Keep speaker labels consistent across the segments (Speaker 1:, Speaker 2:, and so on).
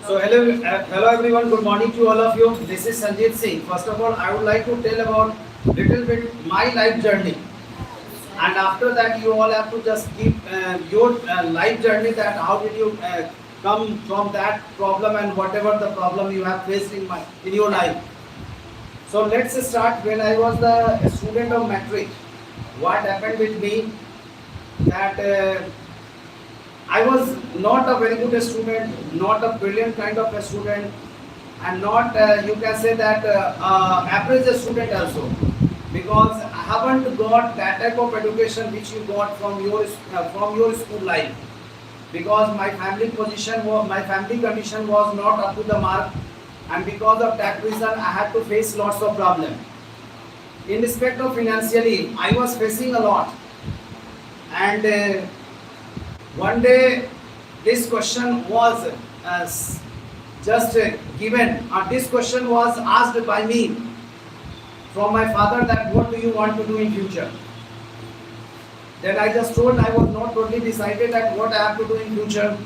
Speaker 1: So hello everyone. Good morning to all of you. This is Sanjeev Singh. First of all, I would like to tell about little bit my life journey, and after that, you all have to just keep your life journey. That how did you come from that problem and whatever the problem you have faced in your life. So let's start. When I was the student of matric, what happened with me that. I was not a very good student, not a brilliant kind of a student, and not you can say that average student also, because I haven't got that type of education which you got from your school life. Because my family condition was not up to the mark, and because of that reason, I had to face lots of problems. In respect of financially, I was facing a lot, and. One day, this question was just given, this question was asked by me from my father that what do you want to do in future? Then I just told I was not totally decided that what I have to do in future,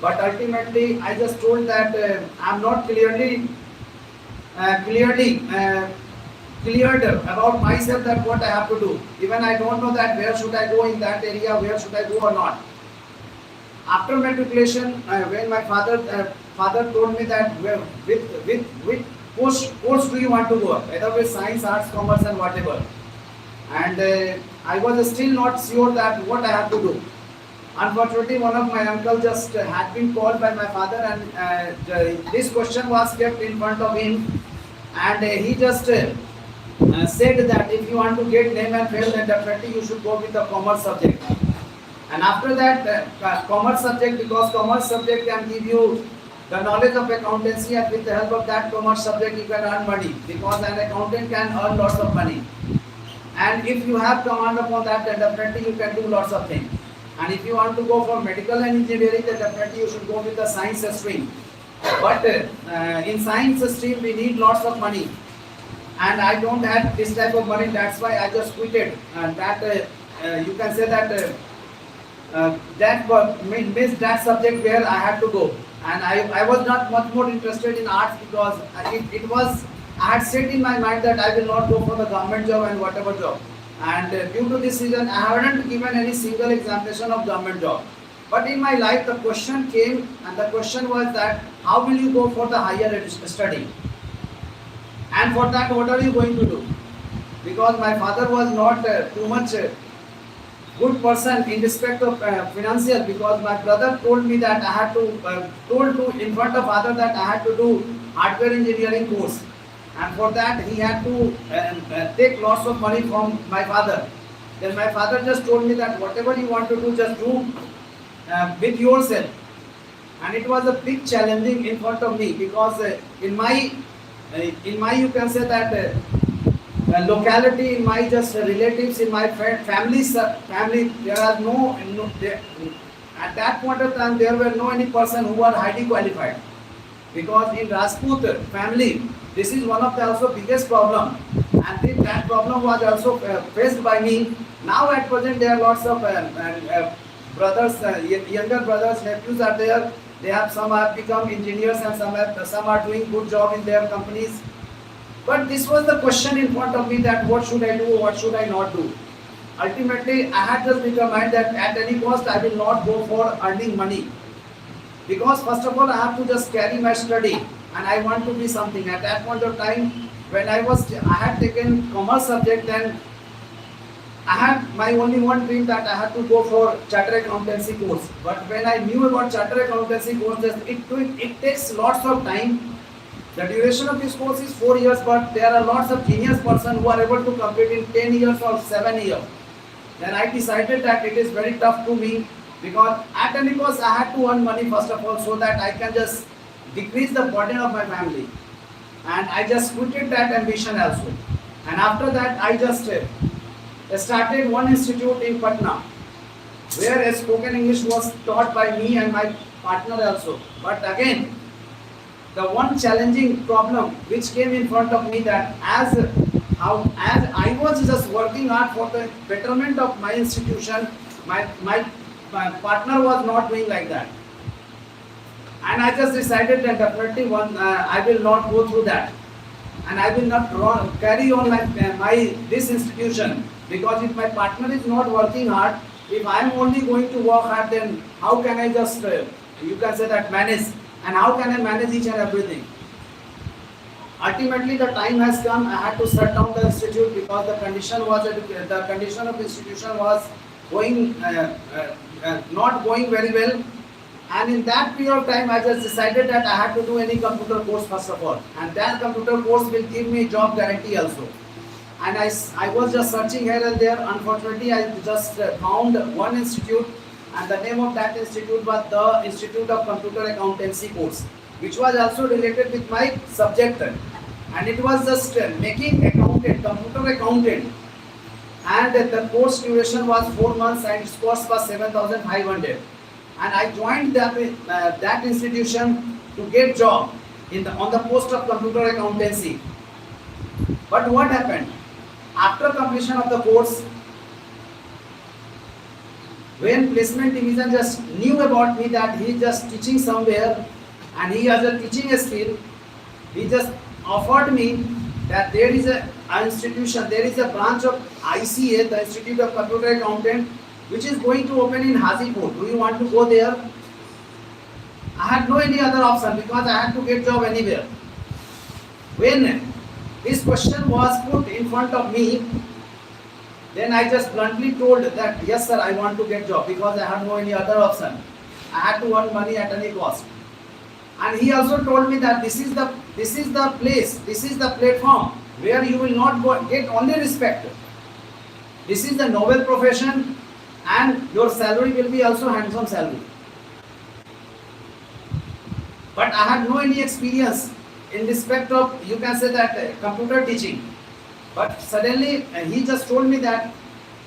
Speaker 1: but ultimately I just told that I'm not cleared about myself that what I have to do. Even I don't know that where should I go in that area, where should I go or not. After matriculation, when my father told me that with course do you want to go, whether with science, arts, commerce, and whatever, and I was still not sure that what I have to do. Unfortunately, one of my uncle just had been called by my father, and this question was kept in front of him, and he just said that if you want to get name and fail, then definitely you should go with the commerce subject. And after that, commerce subject, because commerce subject can give you the knowledge of accountancy, and with the help of that commerce subject, you can earn money, because an accountant can earn lots of money. And if you have command upon that, then definitely you can do lots of things. And if you want to go for medical and engineering, then definitely you should go with the science stream. But in science stream, we need lots of money. And I don't have this type of money, that's why I just quitted. And that you can say that that means that subject where I had to go, and I was not much more interested in arts, because it was I had set in my mind that I will not go for the government job and whatever job, and due to this reason I haven't given any single examination of government job. But in my life the question came, and the question was that how will you go for the higher study, and for that what are you going to do? Because my father was not too much good person in respect of financial, because my brother told me that I had to told to in front of father that I had to do hardware engineering course, and for that he had to take lots of money from my father. Then my father just told me that whatever you want to do, just do with yourself. And it was a big challenging in front of me, because in my you can say that locality, in my just relatives, in my family, there are at that point of time there were no any person who were highly qualified, because in Rajput family this is one of the also biggest problem, and that problem was also faced by me. Now at present there are lots of brothers, younger brothers, nephews are there. They have, some have become engineers, and some are doing good job in their companies. But this was the question in front of me, that what should I do, what should I not do. Ultimately, I had just determined that at any cost I will not go for earning money. Because first of all, I have to just carry my study, and I want to be something. At that point of time, when I had taken commerce subject, then I had my only one dream that I had to go for chartered accountancy course. But when I knew about chartered accountancy course, it takes lots of time. The duration of this course is 4 years, but there are lots of genius persons who are able to complete in 10 years or 7 years. Then I decided that it is very tough to me, because at any cost I had to earn money first of all, so that I can just decrease the burden of my family. And I just quitted that ambition also. And after that I just started one institute in Patna, where spoken English was taught by me and my partner also. But again, the one challenging problem which came in front of me, that as I was just working hard for the betterment of my institution, my partner was not doing like that. And I just decided that definitely I will not go through that, and I will not carry on my this institution, because if my partner is not working hard, if I am only going to work hard, then how can I just you can say that manage, and how can I manage each and everything? Ultimately, the time has come. I had to shut down the institute because the condition of the institution was going not going very well. And in that period of time, I just decided that I had to do any computer course first of all, and that computer course will give me job guarantee also. And I was just searching here and there. Unfortunately, I just found one institute, and the name of that institute was the Institute of Computer Accountancy course, which was also related with my subject, and it was just making accountant, computer accountant, and the course duration was 4 months and its cost was 7,500. And I joined that institution to get job on the post of computer accountancy. But what happened? After completion of the course, when placement division just knew about me that he is just teaching somewhere and he has a teaching skill, he just offered me that there is an institution, there is a branch of ICA, the Institute of Computer Accountant, which is going to open in Hazipur. Do you want to go there? I had no any other option because I had to get job anywhere. When this question was put in front of me, then I just bluntly told that yes sir, I want to get job because I had no any other option. I had to earn money at any cost. And he also told me that this is the place, this is the platform where you will not get only respect. This is the noble profession, and your salary will be also handsome salary. But I had no any experience in respect of, you can say that computer teaching. But suddenly he just told me that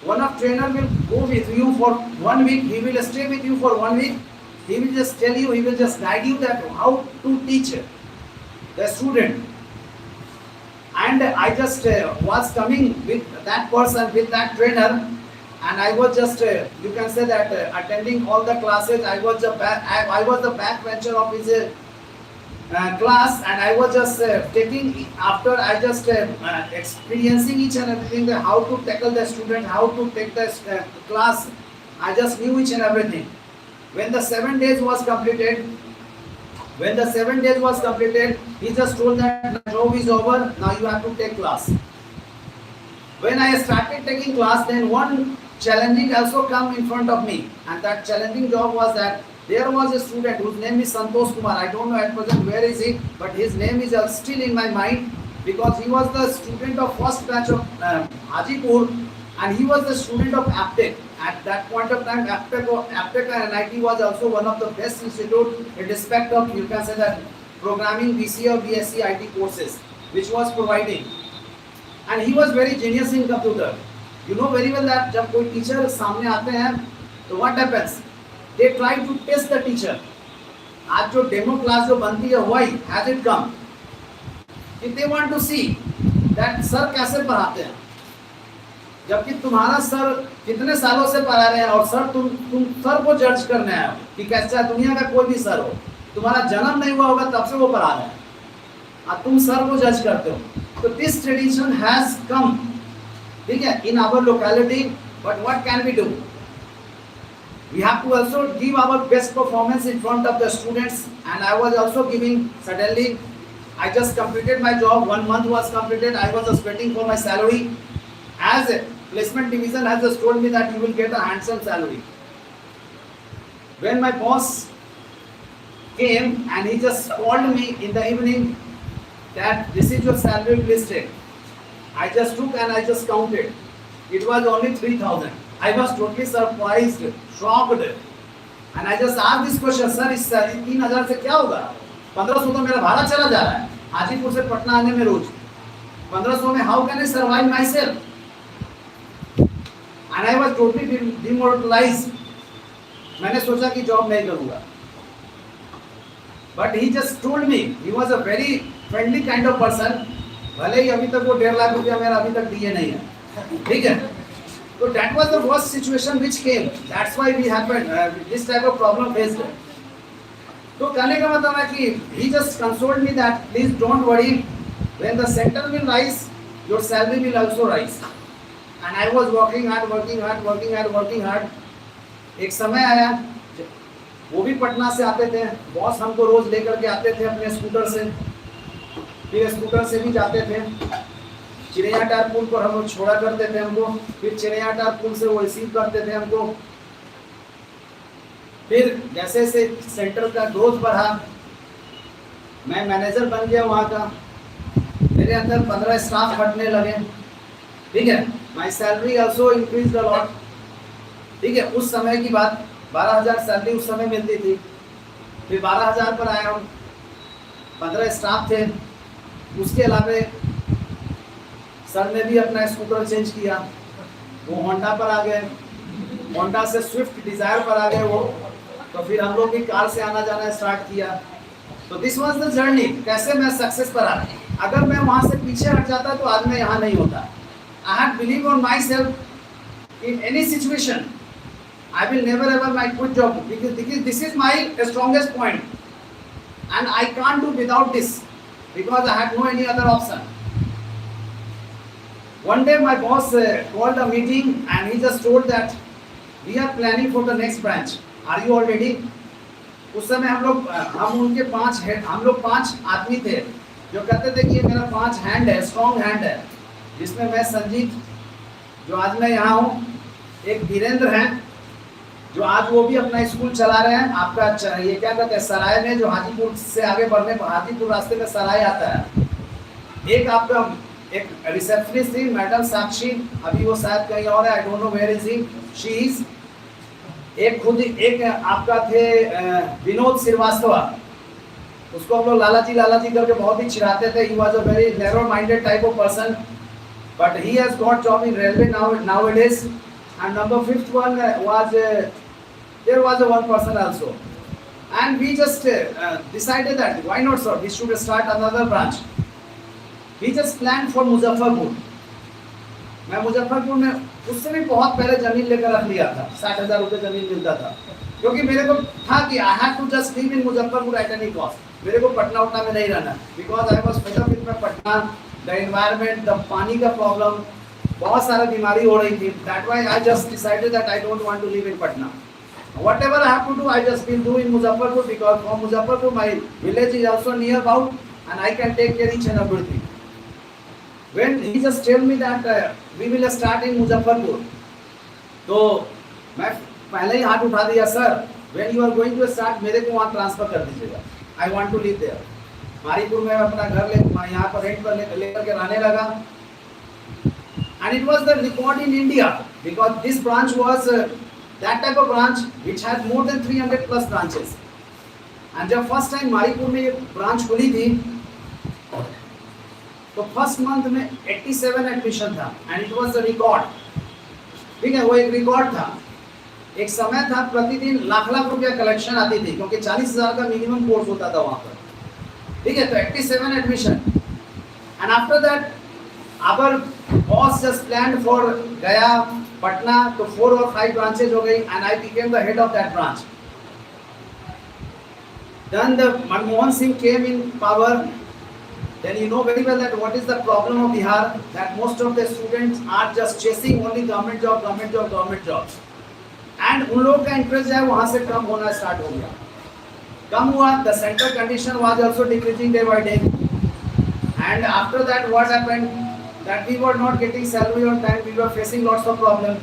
Speaker 1: one of trainer will go with you for 1 week, he will stay with you for 1 week, he will just tell you, he will just guide you that how to teach the student. And I just was coming with that person, with that trainer, and I was just, you can say that attending all the classes. I was the backbencher of his class, and I was just taking, after I just experiencing each and everything, how to tackle the student, how to take the class. I just knew each and everything. When the 7 days was completed, he just told that the job is over, now you have to take class. When I started taking class, then one challenging also come in front of me, and that challenging job was that there was a student whose name is Santosh Kumar. I don't know at present where is he, but his name is still in my mind because he was the student of first batch of Hajipur, and he was the student of Aptech. At that point of time, Aptech and NIT was also one of the best institute in respect of, you can say that, programming BCA or BSc IT courses, which was providing. And he was very genius in computer. You know very well that जब कोई teacher सामने आते हैं, तो what happens? They try to test the teacher. आज जो demo class जो बनती है, why has it come? If they want to see that sir कैसे पढ़ाते हैं, जबकि तुम्हारा सर कितने सालों से पढ़ा रहे हैं और सर तुम सर को जज करने आए हो कि कैसा दुनिया का कोई भी सर हो, तुम्हारा जन्म नहीं हुआ होगा तब से वो पढ़ा रहे हैं, और तुम सर को जज करते हो. So this tradition has come, ठीक है, in our locality. But what can we do? We have to also give our best performance in front of the students. And I was also giving. Suddenly, I just completed my job. 1 month was completed. I was just waiting for my salary. As a placement division has just told me that you will get a handsome salary. When my boss came and he just called me in the evening that this is your salary, please take. I just took and I just counted. It was only 3,000. I was totally surprised, shocked, and I just asked this question, sir, इस 3,000 से क्या होगा? 1,500 तो मेरा भाड़ा चला जा रहा है हाजीपुर से पटना आने में रोज. 1,500 में how can I survive myself? And I was totally demoralized. मैंने सोचा कि जॉब नहीं करूँगा. But he just told me, he was a very friendly kind of person. भले ही अभी तक वो 1.5 लाख रुपया मेरा अभी तक दिए नहीं है, ठीक है. So that was the worst situation which came. That's why we happened this type of problem faced. तो कहने का मतलब है कि he just consoled me that please don't worry, when the center will rise, your salary will also rise. And I was working hard, working hard, working hard, working hard. एक समय आया, वो भी पटना से आते थे, बॉस हमको रोज लेकर के आते थे अपने स्कूटर से, फिर स्कूटर से भी जाते थे, चिड़ियाटार पुल पर हम लोग छोड़ा करते थे हमको, फिर चिड़ियाटार पुल से वो रिसीव करते थे हमको। फिर जैसे से सेंटर का ग्रोथ बढ़ा, मैं मैनेजर बन गया वहाँ का, मेरे अंदर 15 स्टाफ हटने लगे, ठीक है, my salary also increase a lot, ठीक है। उस समय की बात, 12,000 सैलरी उस समय मिलती थी, फिर 12,000 पर आया हम, 15 स्टाफ थे, उसके अलावे सर ने भी अपना स्कूटर चेंज किया, वो होंडा पर आ गए, होंडा से स्विफ्ट डिजायर पर आ गए वो, तो फिर हम लोग भी कार से आना जाना स्टार्ट किया। तो दिस वाज द जर्नी, कैसे मैं सक्सेस पर आ, अगर मैं वहाँ से पीछे हट जाता तो आज मैं यहाँ नहीं होता। I have believe on my self, in any situation I will never ever might quit job, because this is my strongest point, and I can't do without this, because I had no any other option. One day my boss called a meeting and he just told that we are planning for the next branch. Are you all ready? उस समय हम उनके 5 head, हम लोग 5 आदमी थे जो कहते थे कि ये मेरा 5 हैंड है, स्ट्रॉन्ग हैंड है, जिसमें मैं संजीत जो आज मैं यहाँ हूँ, एक वीरेंद्र हैं जो आज वो भी अपना स्कूल चला रहे हैं, आपका ये क्या कहते हैं सराय में, जो हाजीपुर से आगे बढ़ने पर हाजीपुर रास्ते में सराय आता है, एक आपका एक रिसेप्शनिस्ट थी मैडम साक्षी, अभी वो शायद कहीं और है, I don't know where is he, she is, एक खुद एक आपका थे विनोद श्रीवास्तव, उसको हम लोग लालाजी लालाजी करके बहुत ही चिढ़ाते थे, he was a very narrow minded type of person, but he has got job in railway nowadays. And number 5th one was there was a one person also, and we just decided that why not sir, we should start another branch. We just planned for Muzaffarpur. मैं मुजफ्फरपुर में उससे भी बहुत पहले जमीन लेकर रख लिया था, 60,000 रुपये जमीन मिलता था, क्योंकि मेरे को था कि I have to just live in Muzaffarpur at any cost, मेरे को पटना उटना में नहीं रहना, because I was fed up with Patna, the environment, the पानी का प्रॉब्लम, बहुत सारा बीमारी हो रही थी, that why I just decided that I don't want to live in Patna, whatever I have to do I just will do in Muzaffarpur, because from Muzaffarpur my village is also near about and I can take care each and everything. When he just tell me that we will start in Muzaffarpur, तो मैं पहले ही हाथ उठा दिया, sir when you are going to start मेरे को वहाँ transfer कर दीजिएगा, I want to live there। Mauripur में अपना घर यहाँ पर रेंट पर लेकर के रहने लगा, and it was the record in India, because this branch was that type of branch which had more than 300 plus branches, and जब फर्स्ट टाइम मारीपुर में ये ब्रांच खुली थी तो फर्स्ट मंथ में 87 एडमिशन था, and it was the record, ठीक है, वो एक रिकॉर्ड था। एक समय था प्रतिदिन लाख लाख रुपया कलेक्शन आती थी, क्योंकि 40,000 का मिनिमम कोर्स होता था वहाँ पर, ठीक है, तो 87 admission, and after that our boss just planned for Gaya, Patna, तो 4 or 5 branches हो गई, and I became the head of that branch. Then the Manmohan Singh came in power. Then you know very well that what is the problem of Bihar, that most of the students are just chasing only government job, government job, government jobs, and उन लोगों का interest है वहाँ से कम होना start हो गया, कम हुआ, the center condition was also decreasing day by day, and after that what happened, that we were not getting salary on time, we were facing lots of problem,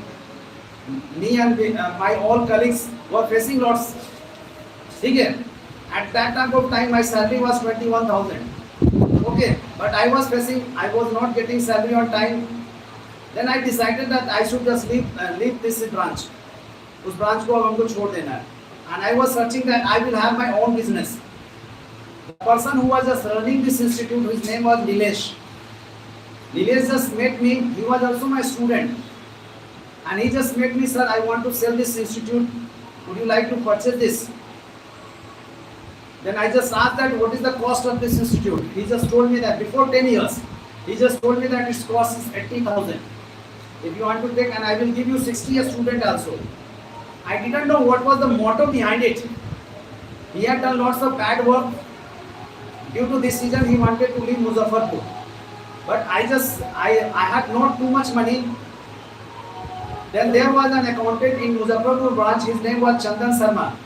Speaker 1: me and my all colleagues were facing lots, ठीक है, at that time of time my salary was 21,000, okay, but I was not getting salary on time, then I decided that I should just leave this branch, उस branch को अब हमको छोड़ देना है, and I was searching that I will have my own business. The person who was just running this institute, his name was Nilesh just met me, he was also my student, and he just met me, sir, I want to sell this institute, would you like to purchase this? Then I just asked that what is the cost of this institute. He just told me that before 10 years, he just told me that its cost is 80,000. If you want to take, and I will give you 60 a student also. I didn't know what was the motto behind it. He had done lots of bad work. Due to this reason, he wanted to leave Muzaffarpur. But I had not too much money. Then there was an accountant in Muzaffarpur branch. His name was Chandan Sharma.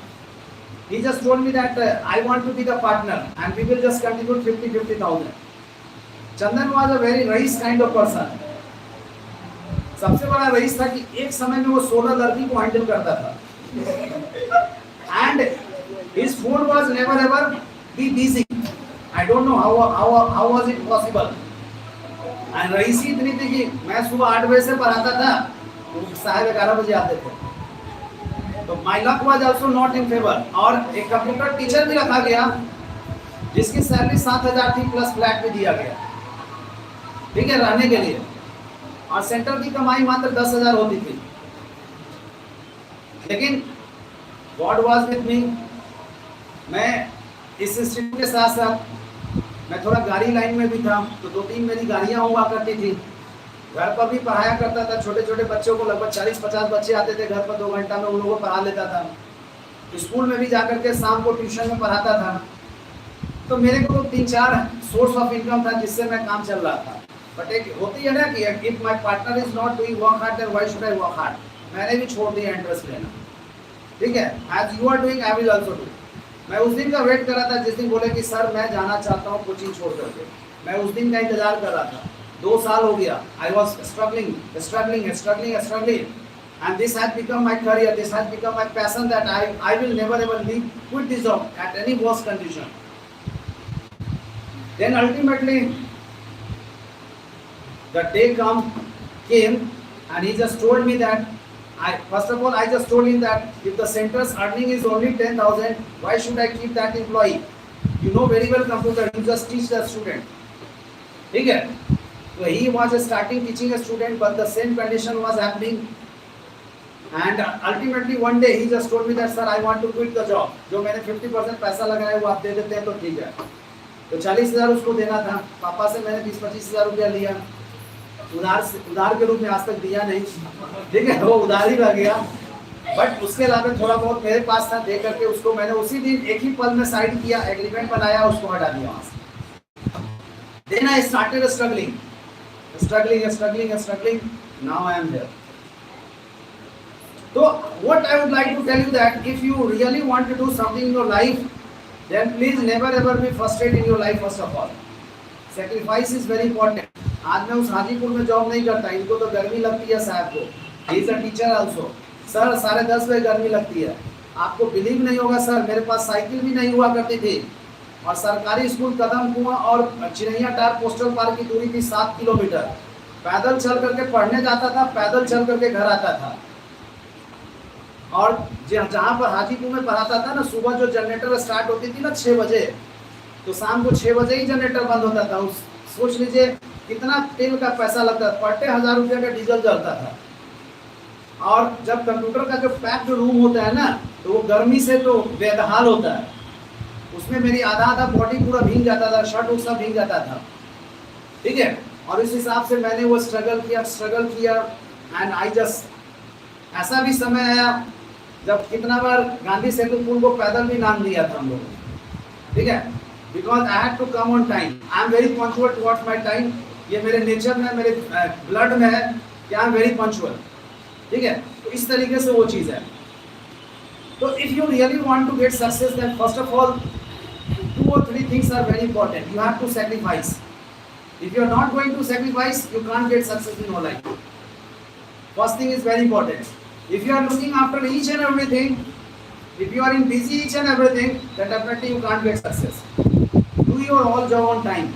Speaker 1: He just told me that I want to be the partner and we will just contribute 50,000. Chandan was a very रईस kind of person. सबसे बड़ा rice था कि एक समय में वो 16 लड़की को हैंडल करता था. And his phone was never ever be busy. I don't know how was it possible. And रईसी इतनी थी कि मैं सुबह 8 बजे से पढ़ाता था, साहब 11 बजे आते थे. तो my luck was also not in favor. और एक कंप्यूटर टीचर भी रखा गया जिसकी सैलरी 7,000 थी प्लस फ्लैट भी दिया गया, ठीक है, रहने के लिए. और सेंटर की कमाई मात्र 10,000 होती थी. लेकिन God was with me. मैं इस इंस्टीट्यूट के साथ साथ मैं थोड़ा गाड़ी लाइन में भी था, तो 2-3 मेरी गाड़ियाँ हुआ करती थी. घर पर भी पढ़ाया करता था. छोटे छोटे बच्चों को लगभग 40-50 बच्चे आते थे घर पर, 2 घंटा में उन लोगों को पढ़ा लेता था. स्कूल में भी जाकर के शाम को ट्यूशन में पढ़ाता था. तो मेरे को 3-4 सोर्स ऑफ इनकम था जिससे मैं काम चल रहा था. बट एक होती है ना कि if my partner is not doing work hard then why should I work hard. मैंने भी छोड़ दिया इंटरेस्ट लेना, ठीक है. As you are doing I will also do. मैं उस दिन का वेट कर रहा था जिस दिन बोले कि सर मैं जाना चाहता हूँ कोचिंग छोड़ करके. मैं उस दिन का इंतजार कर रहा था. 2 साल हो गया. I was struggling and this has become my career, this has become my passion that I will never ever leave, quit this job at any worst condition. Then ultimately the day came and he just told me that first of all I just told him that if the center's earning is only 10,000, why should I keep that employee? You know very well computer, you just teach the student, ठीक है. So he was starting teaching a student, but the same condition was happening. And ultimately one day he just told me that sir I want to quit the job. जो मैंने 50% पैसा लगाया वो आप दे देते हैं तो ठीक है. तो 40,000 उसको देना था. पापा से मैंने 20-25,000 रुपया लिया. उधार के रूप में आज तक दिया नहीं, ठीक है, वो उधार ही रह गया. बट उसके अलावा थोड़ा बहुत मेरे पास था, दे करके उसको मैंने उसी दिन एक ही पल में साइड किया, एग्रीमेंट बनाया, उसको हटा दिया वहाँ से. Then I started struggling. Now I am here. So what I would like to tell you that if you really want to do something in your life, then please never ever be frustrated in your life. First of all, sacrifice is very important. आज मैं उस हाजीपुर में job नहीं करता, इनको तो गर्मी लगती है साहब को. He is a teacher also. Sir 10:30 बजे गर्मी लगती है. आपको बिलीव नहीं होगा सर, मेरे पास साइकिल भी नहीं हुआ करती थी और सरकारी स्कूल कदम कुआं और चिरैया टार पोस्टल पार्क की दूरी थी 7 किलोमीटर. पैदल चल करके पढ़ने जाता था, पैदल चल करके घर आता था. और जहाँ पर हाजीपुर में पढ़ाता था ना, सुबह जो जनरेटर स्टार्ट होती थी ना 6 बजे, तो शाम को 6 बजे ही जनरेटर बंद होता था. सोच लीजिए कितना तेल का पैसा लगता था. पर डे 1,000 रुपये का डीजल जलता था. और जब कंप्यूटर का जो पैक्ड रूम होता है ना, तो वो गर्मी से तो बेदहाल होता है. उसमें मेरी आधा बॉडी पूरा भीग जाता था, शर्ट वो सब भीग जाता था, ठीक है. और इस हिसाब से मैंने वो स्ट्रगल किया एंड आई जस्ट, ऐसा भी समय आया जब कितना बार गांधी सेतु पुल को पैदल भी नाम दिया था हम लोगों ने, ठीक है. Because I had to come on time. I am very punctual towards my time. ये मेरे नेचर में, मेरे ब्लड में है कि आई एम वेरी पंक्चुअल, ठीक है. तो इस तरीके से वो चीज़ है. तो if you really want to get success, then first of all 2 or 3 things are very important. You have to sacrifice. If you are not going to sacrifice, you can't get success in your life. First thing is very important. If you are looking after each and everything, if you are in busy each and everything, then definitely you can't get success. Do your all job on time.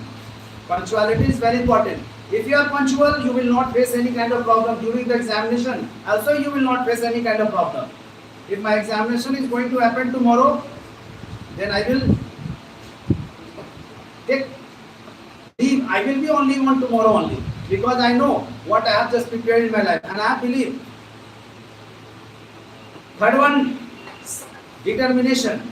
Speaker 1: Punctuality is very important. If you are punctual, you will not face any kind of problem during the examination. Also, you will not face any kind of problem. If my examination is going to happen tomorrow, then I will take leave. I will be on leave on tomorrow only, because I know what I have just prepared in my life, and I have belief. Third one, determination.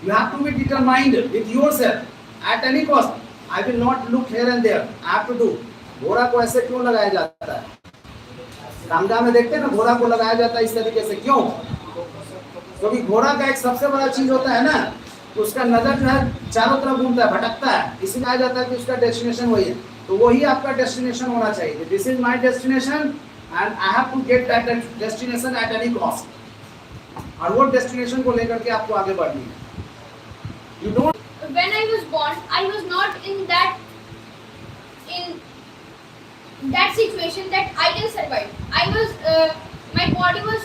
Speaker 1: You have to be determined with yourself at any cost. I will not look here and there. I have to do. घोड़ा को ऐसे क्यों लगाया जाता है? गंगा में देखते हैं ना, घोड़ा को लगाया जाता है इस तरीके से, क्यों? क्योंकि घोड़ा का एक सबसे बड़ा चीज होता है ना, उसका नजर जो है चारों तरफ घूमता है, भटकता है, इसलिए कहा जाता है कि उसका डेस्टिनेशन वही है। तो वही आपका डेस्टिनेशन होना चाहिए। This is my destination and I have to get that destination at any cost. और वो डेस्टिनेशन को लेकर के आपको आगे बढ़नी है। You don't
Speaker 2: When I was born, I was not in that situation that I can survive. My body was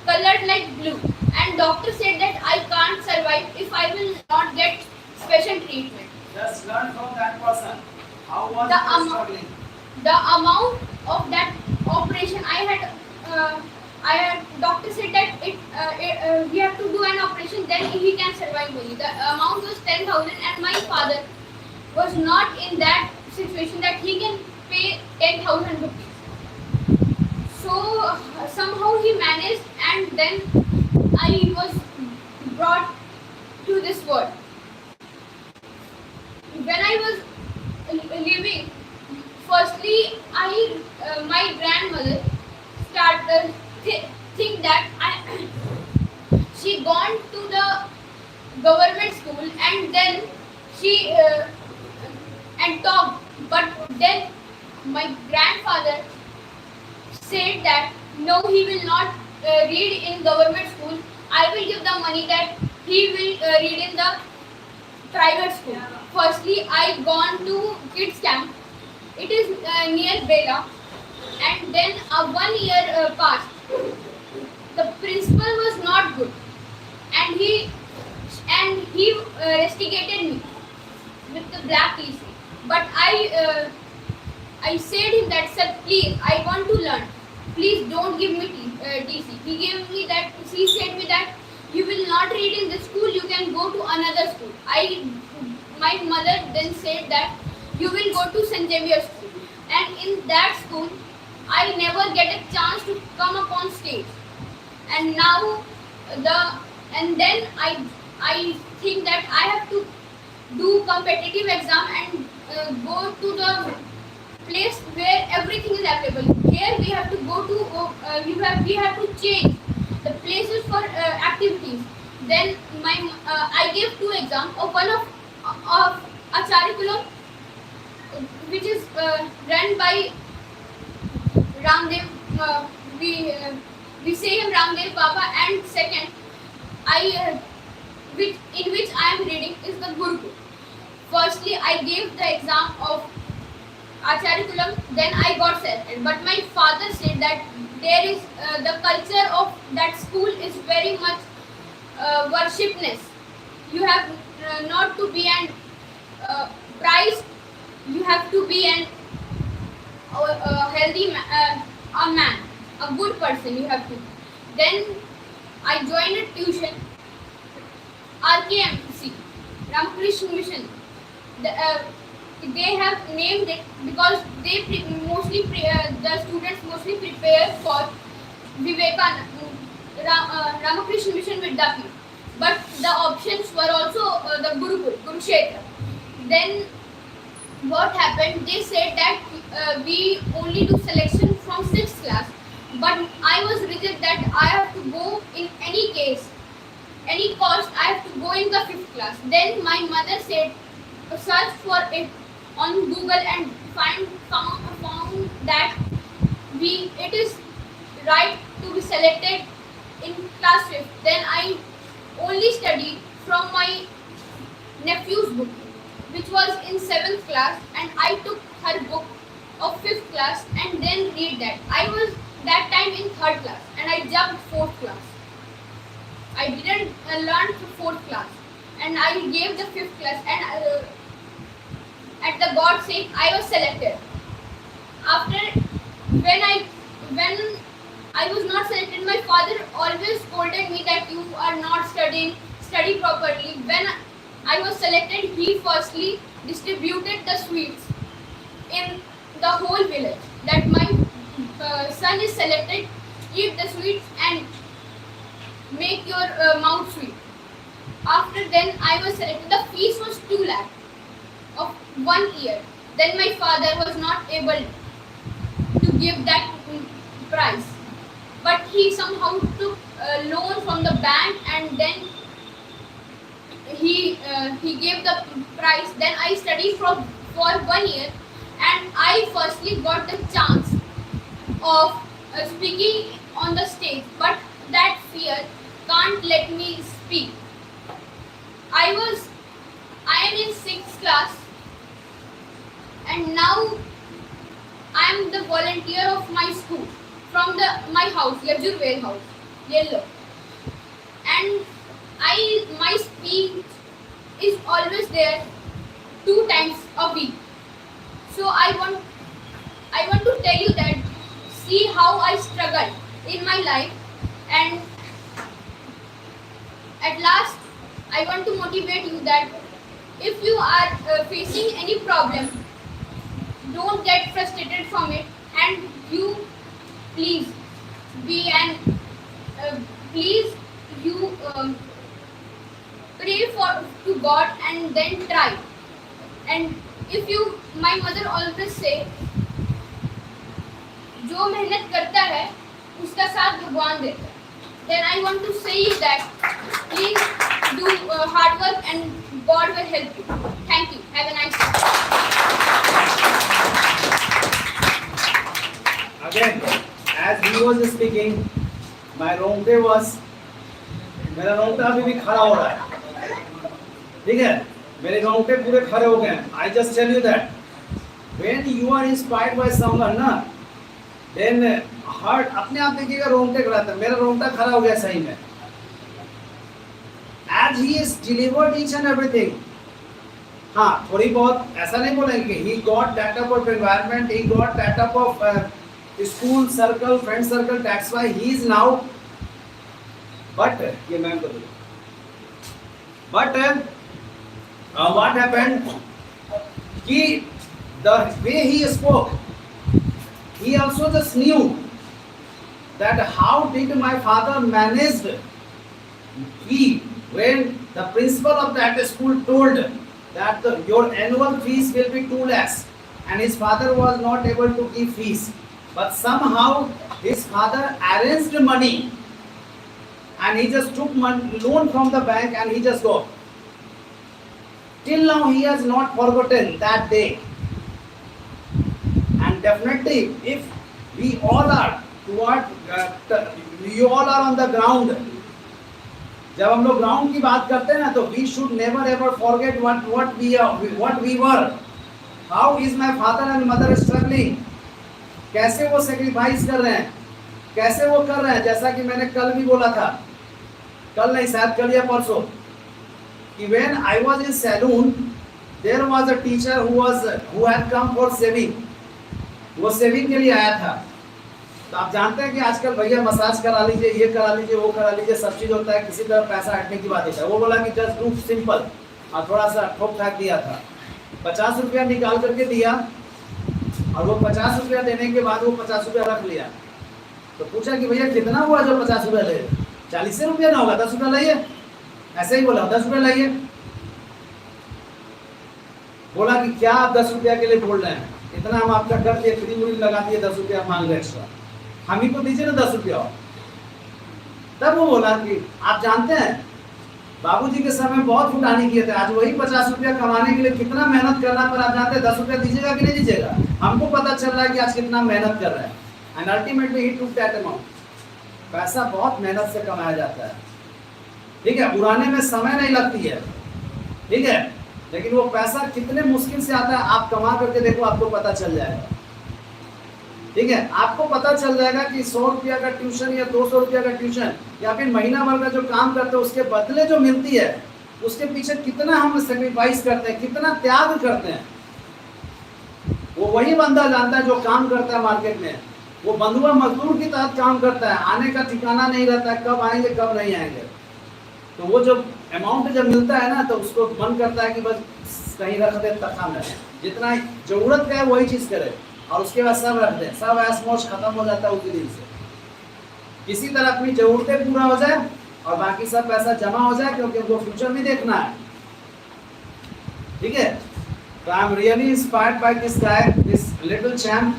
Speaker 2: colored like blue, and doctor said that I can't survive if I will not get special treatment.
Speaker 1: just learn from that person. How was
Speaker 2: The
Speaker 1: he struggling?
Speaker 2: The amount of that operation I had doctor said that we have to do an operation, then he can survive only. The amount was 10,000, and my father was not in that situation that he can pay 10,000 rupees. So somehow he managed, and then I was brought to this world. When I was living, firstly, my grandmother started think that she gone to the government school, and then she and talked. But then my grandfather said that no, he will not read in government school. I will give the money that he will read in the private school. Firstly, I gone to kids camp. It is near Bela, and then 1 year passed. The principal was not good, and he rusticated me with the black TC. But I said him that, sir, please, I want to learn. Please don't give me TC. He gave me that. He said me that you will not read in this school. You can go to another school. My mother then said that you will go to St. Xavier school, and in that school I never get a chance to come up on stage. And now then I think that I have to do competitive exam and go to the place where everything is available. Here we have to go to we have to change the places for activities. Then I gave 2 exams. One of Acharyakulam, which is run by Ramdev. We say him Ramdev Baba. And second, in which I am reading is the Gurukul. Firstly, I gave the exam of Acharyakulam, then I got selected. But my father said that there is the culture of that school is very much worshipness. You have not to be an prize. You have to be an healthy a man, a good person. You have to. Then I joined a tuition, RKMC, Ramakrishna Mission. They have named it because they the students mostly prepare for Ramakrishna Mission Vidyapith. But the options were also the Gurukul, Kurukshetra. Then what happened? They said that we only do selection from 6th class. But I was rigid that I have to go in any case, any cost. I have to go in the 5th class. Then my mother said, search for it on Google and found that it is right to be selected in class 5th. Then I only studied from my nephew's book, which was in 7th class, and I took her book of 5th class and then read that. I was that time in 3rd class and I jumped 4th class. I didn't learn to 4th class, and I gave the 5th class, and at the God's sake I was selected. After when I was not selected, my father always scolded me that you are not study properly. When I was selected, he firstly distributed the sweets in the whole village. That my son is selected, eat the sweets and make your mouth sweet. After then I was selected. The fees was 2 lakh of 1 year. Then my father was not able to give that prize, but he somehow took loan from the bank, and then he gave the price. Then I studied for 1 year, and I firstly got the chance of speaking on the stage, but that fear can't let me speak. I am in 6th class, and now I am the volunteer of my school from my house, Yajurved house, Yellow. And my speech is always there 2 times a week. So I want to tell you that, see how I struggled in my life, and at last I want to motivate you that if you are facing any problem, don't get frustrated from it, and you please be an please you pray for to God and then try. And if you, my mother always say, जो मेहनत करता है उसका साथ भगवान देता है. Then I want to say that please do hard work and God will help you. Thank you. Have a nice day.
Speaker 1: Again, as he was speaking, my रोंगटे was, मेरा रोंगटा अभी भी खड़ा हो रहा है. ठीक है, मेरे रोंगटे पूरे खड़े हो गए हैं. I just tell you that when you are inspired by someone ना, then heart अपने आप देखिएगा रोंगटे खड़ा था. मेरा रोंगटा खड़ा हो गया सही में. As he is delivered each and everything. हाँ, थोड़ी बहुत ऐसा नहीं बोलेंगे कि he got that type of environment, he got that type of school circle, friend circle. That's why he is now. But ये मैम को दो. But what happened? कि the way he spoke, he also just knew that how did my father managed. He, when the principal of that school told that your annual fees will be 2 lakhs, and his father was not able to give fees, but somehow his father arranged money, and he just took loan from the bank and he just got. Till now he has not forgotten that day. And definitely, if we all are you all are on the ground. जब हम लोग ground की बात करते हैं ना, तो we should never ever forget what we were. How is my father and mother struggling? कैसे वो सेक्रीफाइस कर रहे हैं, कैसे वो कर रहे हैं. जैसा कि मैंने कल भी बोला था, कल नहीं शायद कल या परसों, कि when I was in saloon, there was a teacher who had come for saving. वो सेविंग के लिए आया था. तो आप जानते हैं कि आजकल भैया मसाज करा लीजिए, ये करा लीजिए, वो करा लीजिए, सब चीज होता है. किसी तरह पैसा हटने की बात है. वो बोला कि जस्ट डू सिंपल, और थोड़ा सा ठोक ठाक दिया था. 50 रुपया निकाल करके दिया, और वो 50 रुपया देने के बाद वो 50 रुपया रख लिया. तो पूछा कि भैया कितना हुआ जो 50 रुपया ले. 40 रुपया ना होगा, 10 रुपया लाइए. ऐसे ही बोला, 10 रुपया लाइए. बोला कि क्या आप 10 रुपया के लिए बोल रहे हैं, इतना हम आपका कर दिए, फ्री मुड़ी लगा दिए, 10 रुपया मांग रहे एक्स्ट्रा, हम ही को दीजिए ना 10 रुपया. तब वो बोला कि आप जानते हैं बाबूजी के समय बहुत फुटानी किए थे, आज वही 50 रुपया कमाने के लिए कितना मेहनत करना, पर आप जानते हैं 10 रुपया दीजिएगा कि नहीं दीजिएगा. हमको पता चल रहा है कि आज कितना मेहनत कर रहे हैं. And ultimately he took that amount. पैसा बहुत मेहनत से कमाया जाता है. ठीक है, उड़ाने में समय नहीं लगती है. ठीक है, लेकिन वो पैसा कितने मुश्किल से आता है, आप कमा करके देखो, आपको पता चल जाएगा. ठीक है, आपको पता चल जाएगा कि 100 रुपया का ट्यूशन या 200 रुपया का ट्यूशन या फिर महीना भर का जो काम करते हैं उसके बदले जो मिलती है, उसके पीछे कितना हम सेक्रीफाइस करते हैं, कितना त्याग करते हैं. वो वही बंदा जानता है जो काम करता है मार्केट में. वो बंधुआ मजदूर की तरह काम करता है, आने का ठिकाना नहीं रहता है, कब आएंगे कब नहीं आएंगे. तो वो जब अमाउंट जब मिलता है ना, तो उसको मन करता है कि बस कहीं रख दे, तखा में जितना जरूरत का है वही चीज़ करे, और उसके बाद सब रख दे, सब ऐश मौज खत्म हो जाता है उसी दिन से. किसी तरह अपनी जरूरतें पूरा हो जाए और बाकी सब पैसा जमा हो जाए, क्योंकि उनको फ्यूचर भी देखना है. ठीक है, तो I am really inspired by this guy, this little champ,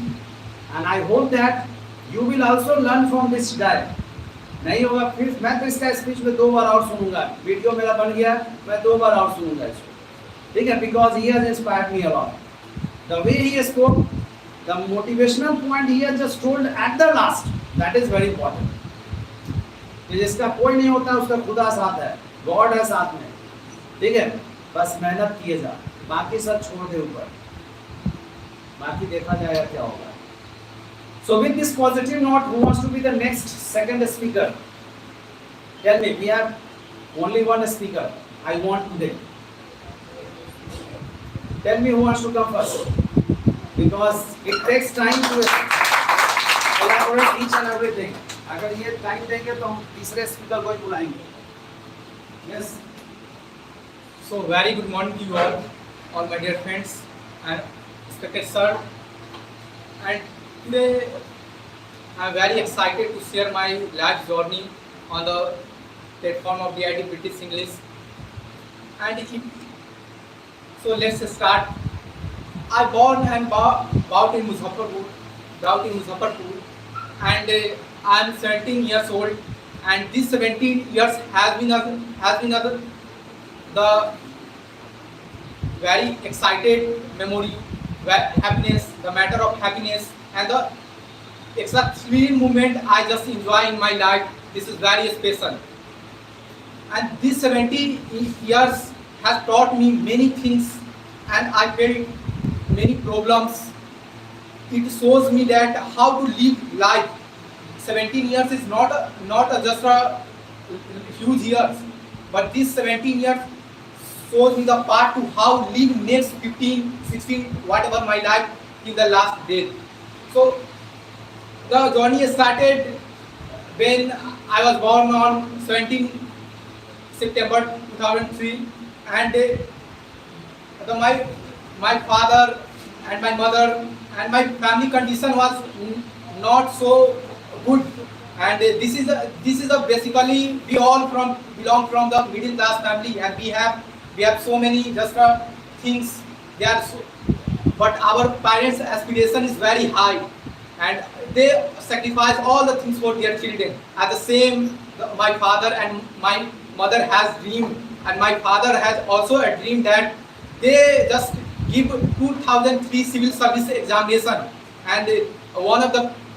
Speaker 1: and I hope that you will also learn from this guy. नहीं होगा फिर मैं तो इसका स्पीच में 2 बार और सुनूंगा, वीडियो मेरा बन गया, मैं 2 बार और सुनूंगा इसको, ठीक है, because he has inspired me a lot the way he spoke, the motivational point he has just told at the last, that is very important कि जिसका कोई नहीं होता उसका खुदा साथ है, गॉड है साथ में, ठीक है, बस मेहनत किए जा, बाकी सब छोड़ दे ऊपर, बाकी देखा जाएगा क्या होगा. So with this positive note, who wants to be the next second speaker? Tell me, we have only one speaker. I want today. Tell me who wants to come first, because it takes time to elaborate each and everything. अगर ये time देंगे तो हम तीसरे speaker को ही बुलाएंगे. Yes.
Speaker 3: So very good morning to you all my dear friends and respected sir. And today I am very excited to share my life journey on the platform of DIIT British English. And so let's start. I born and bought in Muzaffarpur, and I am 17 years old. And this 17 years has been the very excited memory, happiness, the matter of happiness, and the exact thrill moment I just enjoy in my life. This is very special. And this 70 years has taught me many things, and I felt many problems. It shows me that how to live life. 17 years is not just a huge years, but this 17 years shows me the path to how live next 15, 16, whatever my life in the last day. So the journey started when I was born on 17 September 2003, and my father and my mother and my family condition was not so good, and this is a basically we all belong from the middle class family, and we have so many just things there, but our parents' aspiration is very high, and they sacrifice all the things for their children. At the same, my father and my mother has dream, and my father has also a dream that they just give 2003 civil service examination, and one of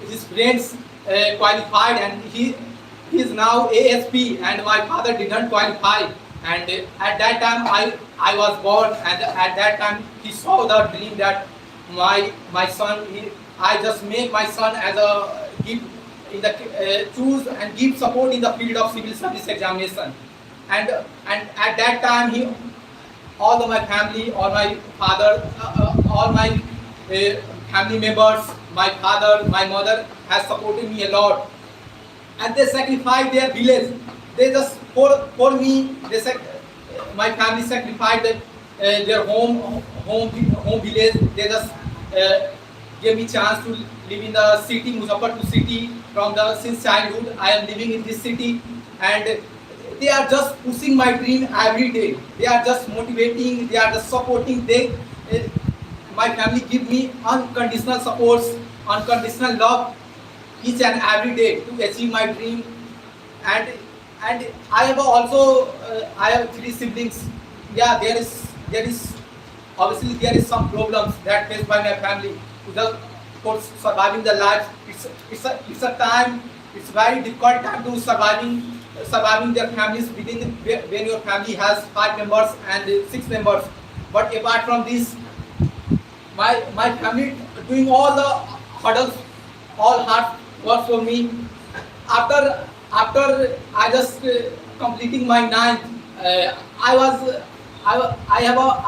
Speaker 3: his friends qualified, and he is now ASP, and my father didn't qualify, and at that time I was born, and at that time he saw the dream that my son, I just make my son as a give in the choose and give support in the field of civil service examination, and at that time all of my family, all my father, all my family members, my father, my mother has supported me a lot, and they sacrificed their village. They just for me, my family sacrificed their home village. They just gave me chance to live in the city, Muzaffarpur city. Since childhood, I am living in this city, and they are just pushing my dream every day. They are just motivating. They are just supporting. My family give me unconditional supports, unconditional love each and every day to achieve my dream. And I have also I have 3 siblings. Yeah, there is obviously there is some problems that faced by my family for surviving the life. It's a time. It's very difficult time to surviving their families when your family has 5 members and 6 members. But apart from this, my family doing all the hurdles, all hard work for me. After I just completing my 9th, I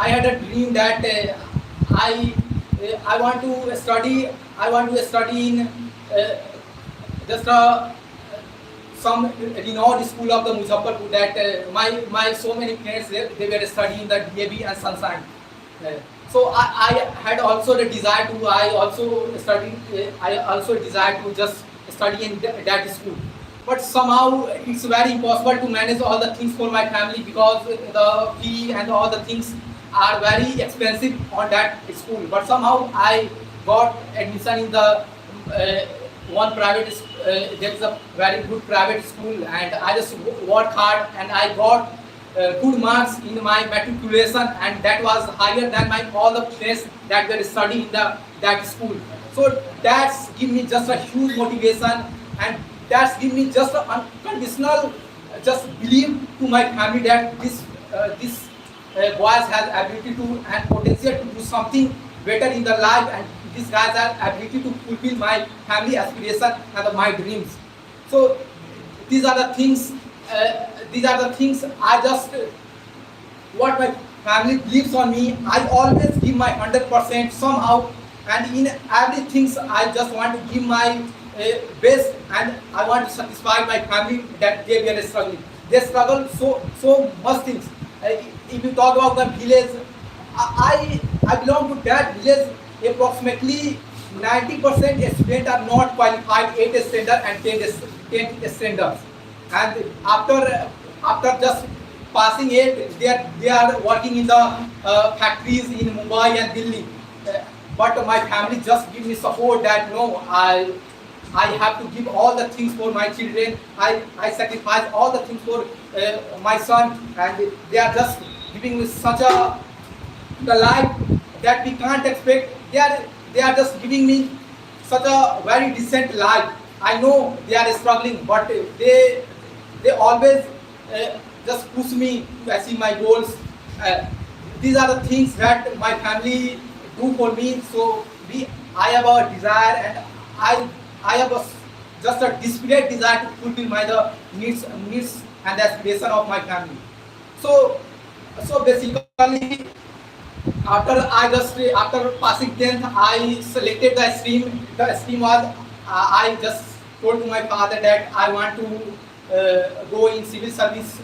Speaker 3: had a dream that I want to study. I want to study in just some renowned school of the Muzaffarpur. That my so many friends they were studying the DAB and Sunshine. So I had also the desire to. I also desire to just study in that school. But somehow it's very impossible to manage all the things for my family because the fee and all the things are very expensive on that school. But somehow I got admission in the one private there is a very good private school, and I just worked hard and I got good marks in my matriculation, and that was higher than my all the friends that were studying in that school. So that's give me just a huge motivation, and that's give me just a unconditional just believe to my family that this boys has ability to and potential to do something better in the life, and these guys have ability to fulfill my family aspiration and my dreams. So these are the things. These are the things I just what my family believes on me. I always give my 100% somehow, and in everything I just want to give my best, and I want to satisfy my family that they were struggling. They struggle so much things. If you talk about the village, I belong to that village. Approximately 90% students are not qualified 8th standard and 10th standards, and after just passing it, they are working in the factories in Mumbai and Delhi. But my family just give me support that no, I have to give all the things for my children. I sacrifice all the things for my son, and they are just giving me such a the life that we can't expect. They are just giving me such a very decent life. I know they are struggling, but they always just push me to achieve my goals. These are the things that my family do for me. So I have a desire, and I have just a desperate desire to fulfill my the needs and aspiration of my family. So basically, after passing 10th, I selected the stream. The stream was I just told to my father that I want to go in civil service,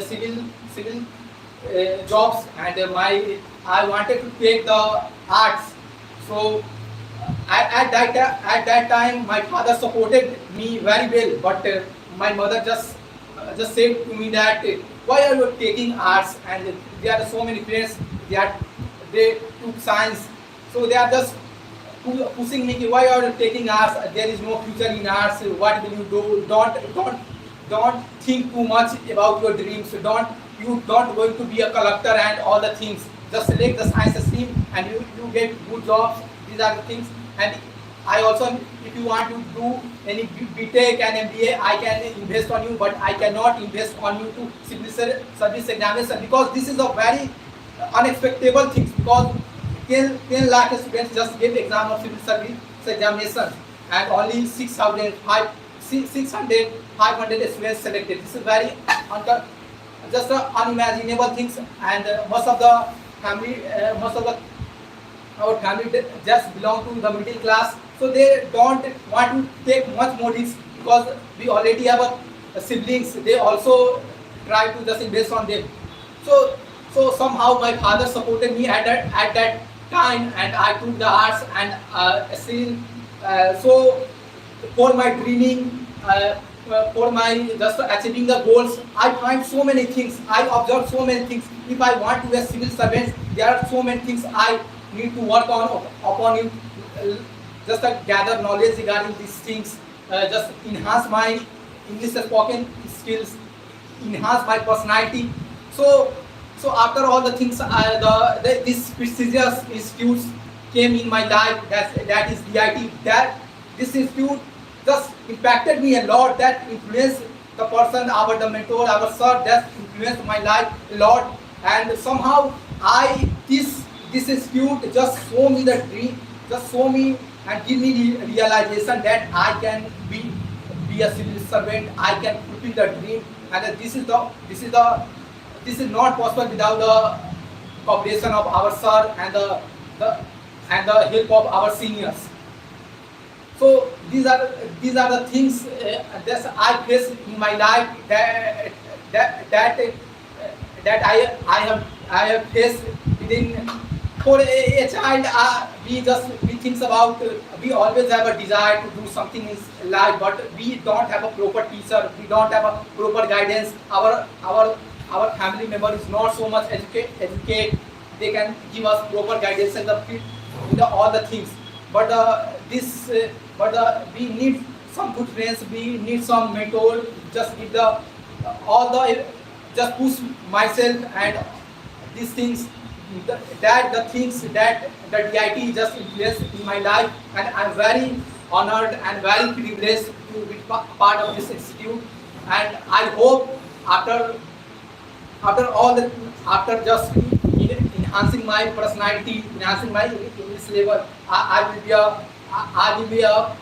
Speaker 3: civil jobs, and I wanted to take the arts. So at that time, my father supported me very well, but my mother just said to me that why are you taking arts, and there are so many friends they took science, so they are just pushing me why are you taking arts, there is no future in arts, what will you do, don't think too much about your dreams, don't going to be a collector and all the things, just select the science stream and you get good jobs. These are the things. And I also, if you want to do any BTech and MBA, I can invest on you, but I cannot invest on you to civil service examination, because this is a very unexpected thing, because 10 lakh students just give exam of civil service examination, and only 600 500 students selected. This is very just unimaginable things, and most of the our family just belong to the middle class, so they don't want to take much more risks, because we already have siblings. They also try to just invest on them. So somehow my father supported me at that time, and I took the arts, and still so for my dreaming, for my just achieving the goals, I find so many things. I observe so many things. If I want to be a civil servant, there are so many things I need to work upon it, just gather knowledge regarding these things, just enhance my English spoken skills, enhance my personality. So after all the things, this prestigious institutes came in my life. That is DIIT. That this institute just impacted me a lot. That influenced the person, the mentor, our sir. That influenced my life a lot. And somehow this institute just show me the dream, just show me and give me the realization that I can be a civil servant. I can fulfill the dream, and this is not possible without the cooperation of our sir and the help of our seniors. So these are the things that I face in my life, that I have faced within. For a child, we think about, we always have a desire to do something in life, but we don't have a proper teacher, we don't have a proper guidance. Our family member is not so much educated. They can give us proper guidance in all the things. But this, we need some good friends, we need some mentor, just give the all the just push myself and these things the things that the DIT just influenced in my life, and I'm very honored and very privileged to be part of this institute. And I hope after all the after just enhancing my personality, enhancing my English level, I will be a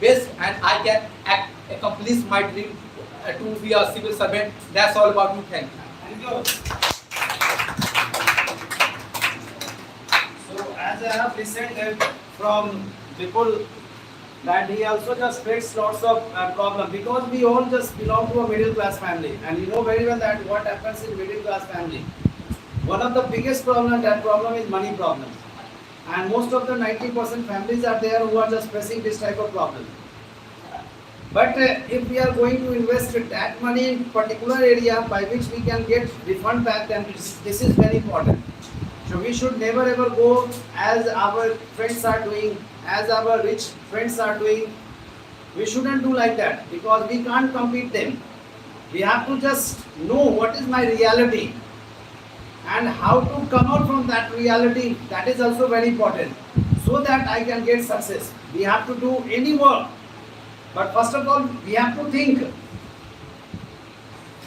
Speaker 3: best and I can accomplish my dream to be a civil servant. That's all about me. Thank you.
Speaker 1: Thank you. So as I have listened from people that he also just faced lots of problem, because we all just belong to a middle class family, and you know very well that what happens in middle class family. One of the biggest problem is money problem, and most of the 90% families are there who are just facing this type of problem. But if we are going to invest that money in particular area by which we can get refund back, then this is very important. So we should never ever go as our friends are doing, as our rich friends are doing. We shouldn't do like that, because we can't compete them. We have to just know what is my reality and how to come out from that reality. That is also very important, so that I can get success. We have to do any work, but first of all we have to think,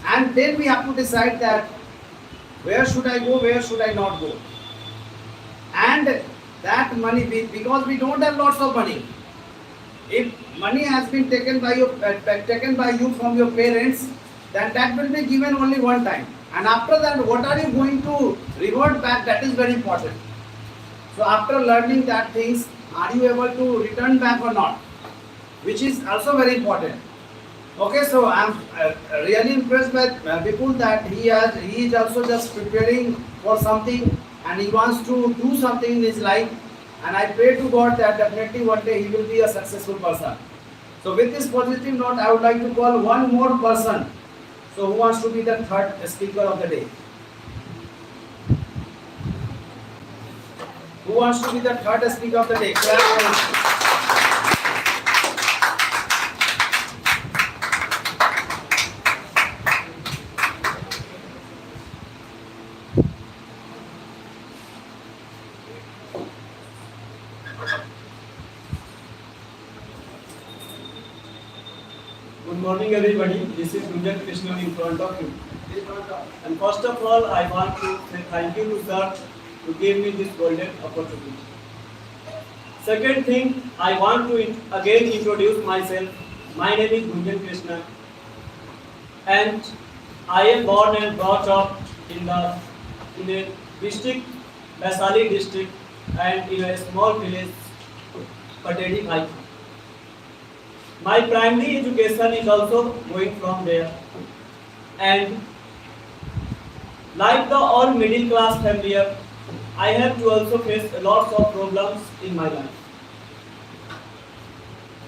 Speaker 1: and then we have to decide that where should I go, where should I not go. And that money, because we don't have lots of money, if money has been taken by you from your parents, then that will be given only one time, and after that what are you going to revert back, that is very important. So after learning that things, are you able to return back or not, which is also very important. Okay, so I'm really impressed by people that he is also just preparing for something, and he wants to do something in his life, and I pray to God that definitely one day he will be a successful person. So with this positive note, I would like to call one more person. So who wants to be the third speaker of the day? Who wants to be the third speaker of the day?
Speaker 4: Good morning, everybody. This is Motivational in front of you. And first of all, I want to say thank you to sir to give me this golden opportunity. Second thing, I want to again introduce myself. My name is Gunjan Krishna, and I am born and brought up in a district, Vaisali district, and in a small village, Patedi Khai. My primary education is also going from there, and like the all middle class family, I have to also face lots of problems in my life.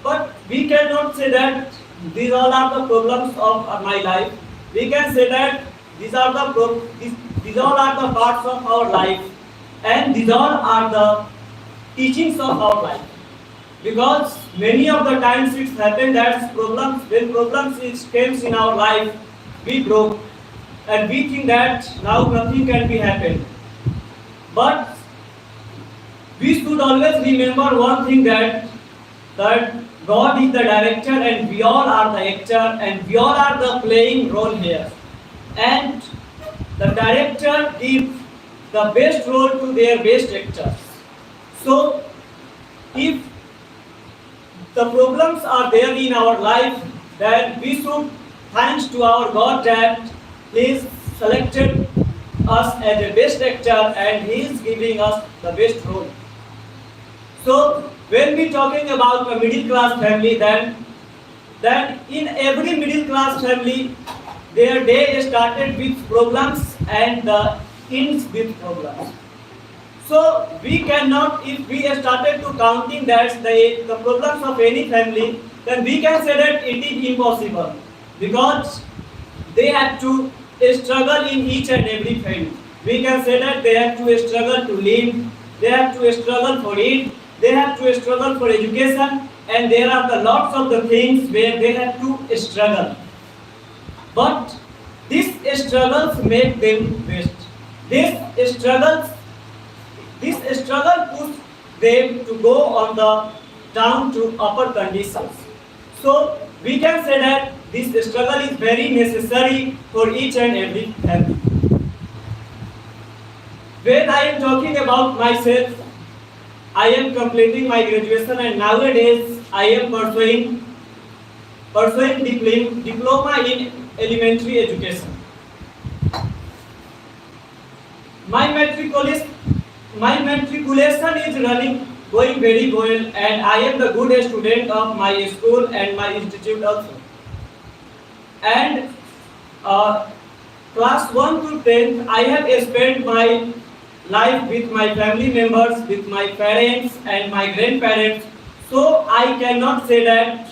Speaker 4: But we cannot say that these all are the problems of my life. We can say that these all are the parts of our life, and these all are the teachings of our life. Because many of the times it's happened that when problems comes in our life, we broke and we think that now nothing can be happened. But we should always remember one thing, that God is the director and we all are the actor, and we all are the playing role here. And the director gives the best role to their best actors. So if the problems are there in our life, then we should thanks to our God that He is selected us as a best actor and He is giving us the best role. So when we talking about a middle class family, then in every middle class family, their day started with problems and ends with problems. So we cannot, if we started to counting that the problems of any family, then we can say that it is impossible, because they have to struggle in each and every field. We can say that they have to struggle to live, they have to struggle for it, they have to struggle for education, and there are the lots of the things where they have to struggle. But these struggles make them best. These struggles, this struggle push them to go on the down to upper conditions. So we can say that this struggle is very necessary for each and every family. When I am talking about myself, I am completing my graduation, and nowadays I am pursuing diploma in elementary education. My matriculation is going very well, and I am the good student of my school and my institute also. And class 1 to 10, I have spent my life with my family members, with my parents and my grandparents. So I cannot say that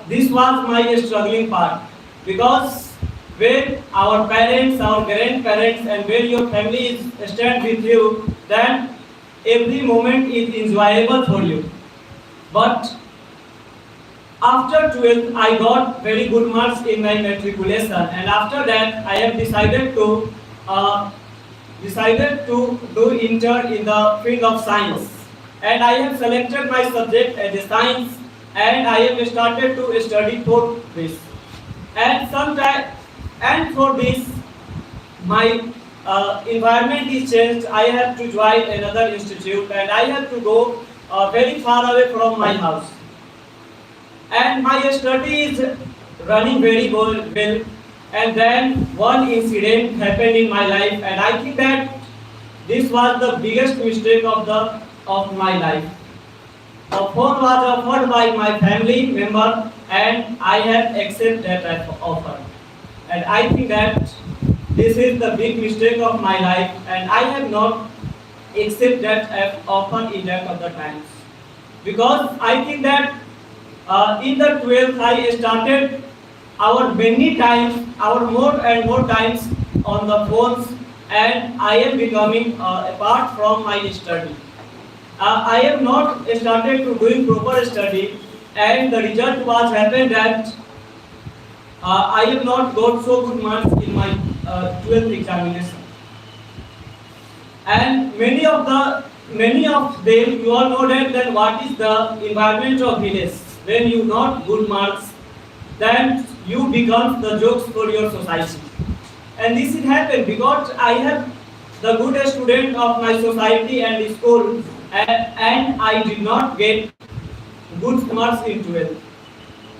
Speaker 4: this was my struggling part, because when our parents, our grandparents, and when your family is stand with you, then every moment is enjoyable for you. But after 12th, I got very good marks in my matriculation, and after that, I have decided to do inter in the field of science, and I have selected my subject as a science, and I have started to study for this. And for this, my environment is changed. I have to join another institute, and I have to go very far away from my house. And my study is running very well. And then one incident happened in my life, and I think that this was the biggest mistake of my life. The phone was offered by my family member, and I have accepted that offer. And I think that this is the big mistake of my life, and I have not accepted that offer in that of the times. Because I think that in the 12th I started our more and more times on the phones, and I am becoming apart from my study. I have not started to doing proper study, and the result was happened that I have not got so good marks in my 12th examination. And many of them, you all know that then what is the environment of village. When you not good marks, then you become the jokes for your society. And this has happened because I have the good student of my society and school, and I did not get good marks in 12th.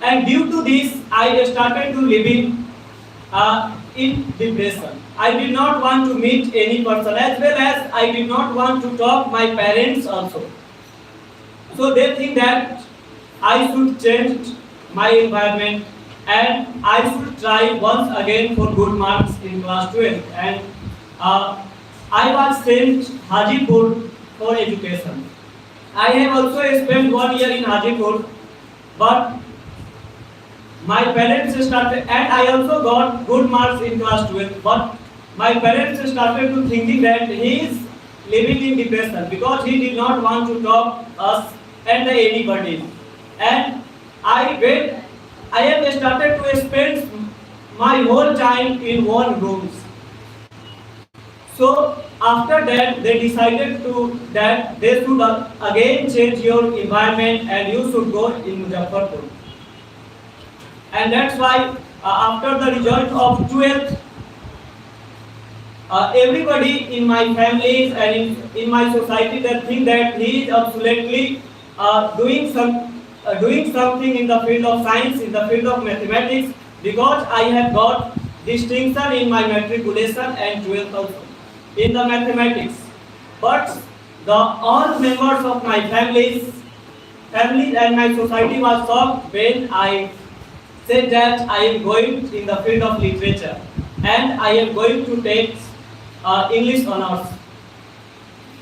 Speaker 4: And due to this, I started to living in depression. I did not want to meet any person, as well as I did not want to talk my parents also. So they think that I should change my environment, and I should try once again for good marks in class 12. And I was sent Hajipur for education. I have also spent 1 year in Hajipur, but my parents started, and I also got good marks in class 12, but my parents started to thinking that he is living in depression because he did not want to talk us and anybody. And I have started to spend my whole time in one rooms. So after that, they decided that they should again change your environment, and you should go in Muzaffarpur. And that's why after the result of 12th, everybody in my families and in my society, they think that he is absolutely doing something in the field of science, in the field of mathematics, because I have got distinction in my matriculation and 12th also in the mathematics. But all members of my families and my society was shocked when I said that I am going in the field of literature, and I am going to take English honors.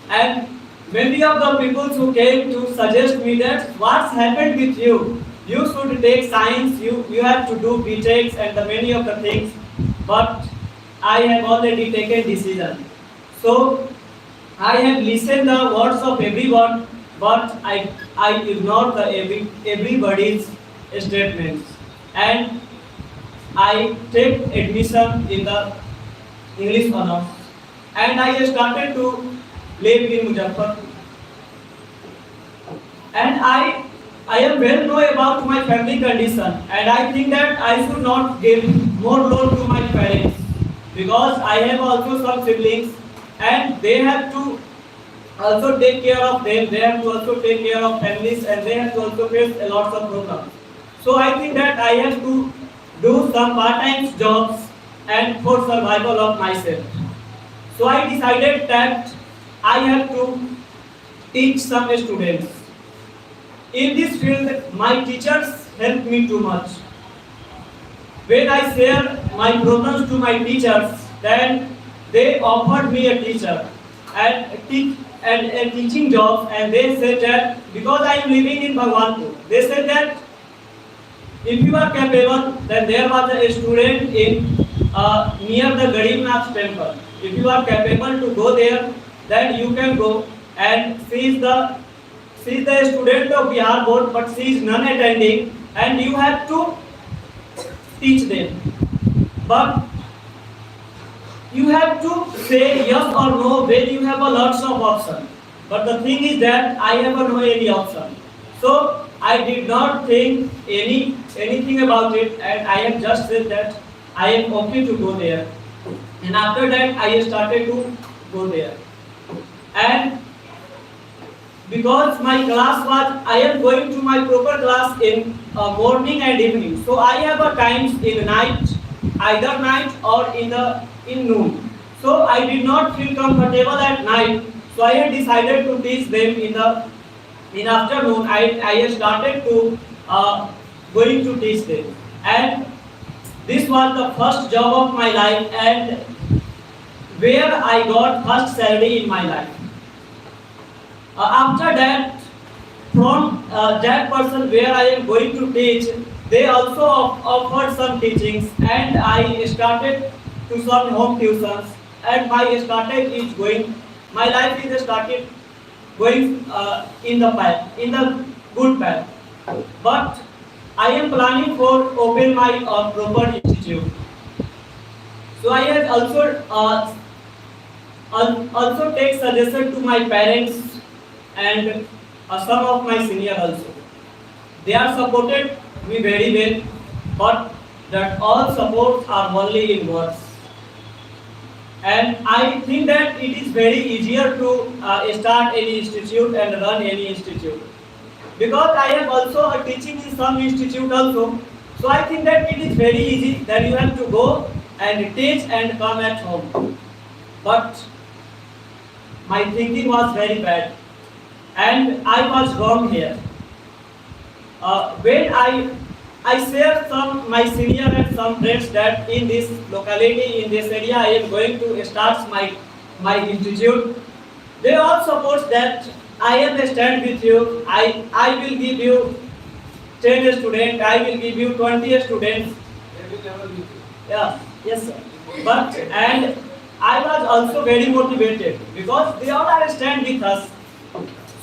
Speaker 4: And many of the people who came to suggest me that what's happened with you? You should take science, you have to do BTECs and many of the things. But I have already taken decision. So I have listened the words of everyone but I ignore the everybody's statements, and I take admission in the English honors, and I started to live in Muzaffarpur. And I am well know about my family condition, and I think that I should not give more load to my parents, because I have also some siblings, and they have to also take care of them. They have to also take care of families, and they have to also face a lot of problems. So I think that I have to do some part-time jobs and for survival of myself. So I decided that I have to teach some students. In this field, my teachers help me too much. When I share my problems to my teachers, then they offered me a teacher and a teaching job, and they said that because I am living in Bhagwanpur, they said that if you are capable, then there was a student in near the Garibnath temple. If you are capable to go there, then you can go, and she is the student of Bihar board, but she is non-attending, and you have to teach them. But you have to say yes or no when you have a lots of option. But the thing is that I have no any option. So I did not think anything about it, and I have just said that I am okay to go there. And after that I started to go there. And because my class was, I am going to my proper class in morning and evening. So I have a times in night, either night or in noon. So I did not feel comfortable at night. So I had decided to teach them in afternoon. I started to going to teach them, and this was the first job of my life, and where I got first salary in my life. After that, from that person where I am going to teach, they also offered some teachings, and I started to some home tuitions, and my life is started going in the good path. But I am planning for open my proper institute. So I have also take suggestion to my parents and some of my senior also. They are supported me very well, but that all supports are only in words. And I think that it is very easier to start any institute and run any institute, because I am also teaching in some institute also. So I think that it is very easy that you have to go and teach and come at home. But my thinking was very bad, and I was wrong here. When I shared some my senior and some friends that in this locality, in this area, I am going to start my institute. They all support that I am stand with you. I will give you 10 students. I will give you 20 students. Yeah, yes, sir. But and I was also very motivated because they all are stand with us.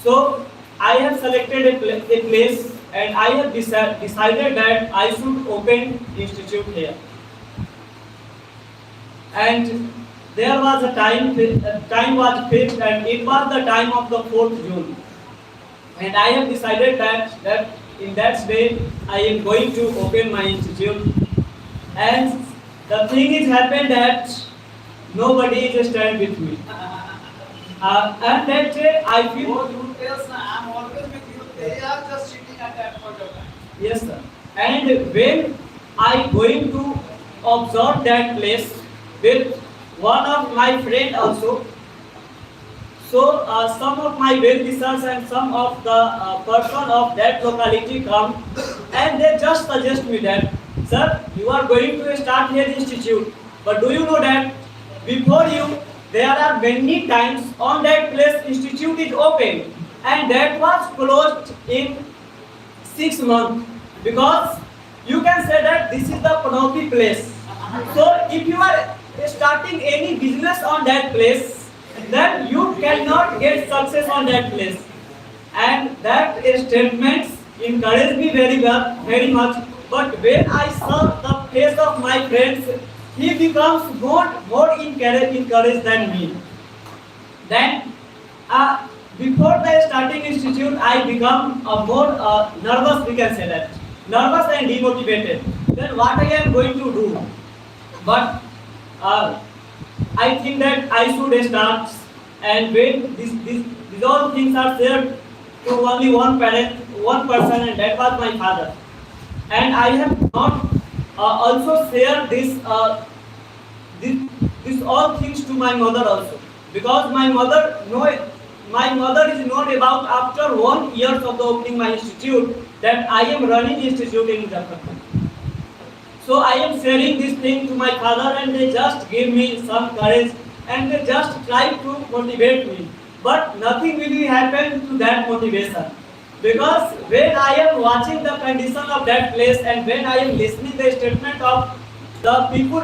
Speaker 4: So I have selected a place, and I have decided that I should open institute here. And there was a time was fixed, and it was the time of the 4th June. And I have decided that in that day I am going to open my institute. And the thing is happened that nobody is stand with me. And that day I feel.
Speaker 1: I'm always with you. They are just sitting at that point of time.
Speaker 4: Yes, sir. And when I going to observe that place with one of my friend also, so some of my well-wishers and some of the person of that locality come, and they just suggest me that, sir, you are going to start here institute, but do you know that before you there are many times on that place institute is open, and that was closed in 6 months, because you can say that this is the Panopi place. So if you are starting any business on that place, then you cannot get success on that place. and that statements encouraged me very well, very much. But when I saw the face of my friends, he becomes more encouraged than me. Then, before the starting institute, I become more nervous. We can say that nervous and demotivated. Then what I am going to do? But I think that I should start, and when these all things are shared to only one parent, one person, and that was my father. And I have not also shared this all things to my mother also, because my mother is known about after 1 year of the opening my institute that I am running institute in Muzaffarpur. So I am sharing this thing to my father, and they just give me some courage, and they just try to motivate me. But nothing will be happen to that motivation, because when I am watching the condition of that place, and when I am listening the statement of the people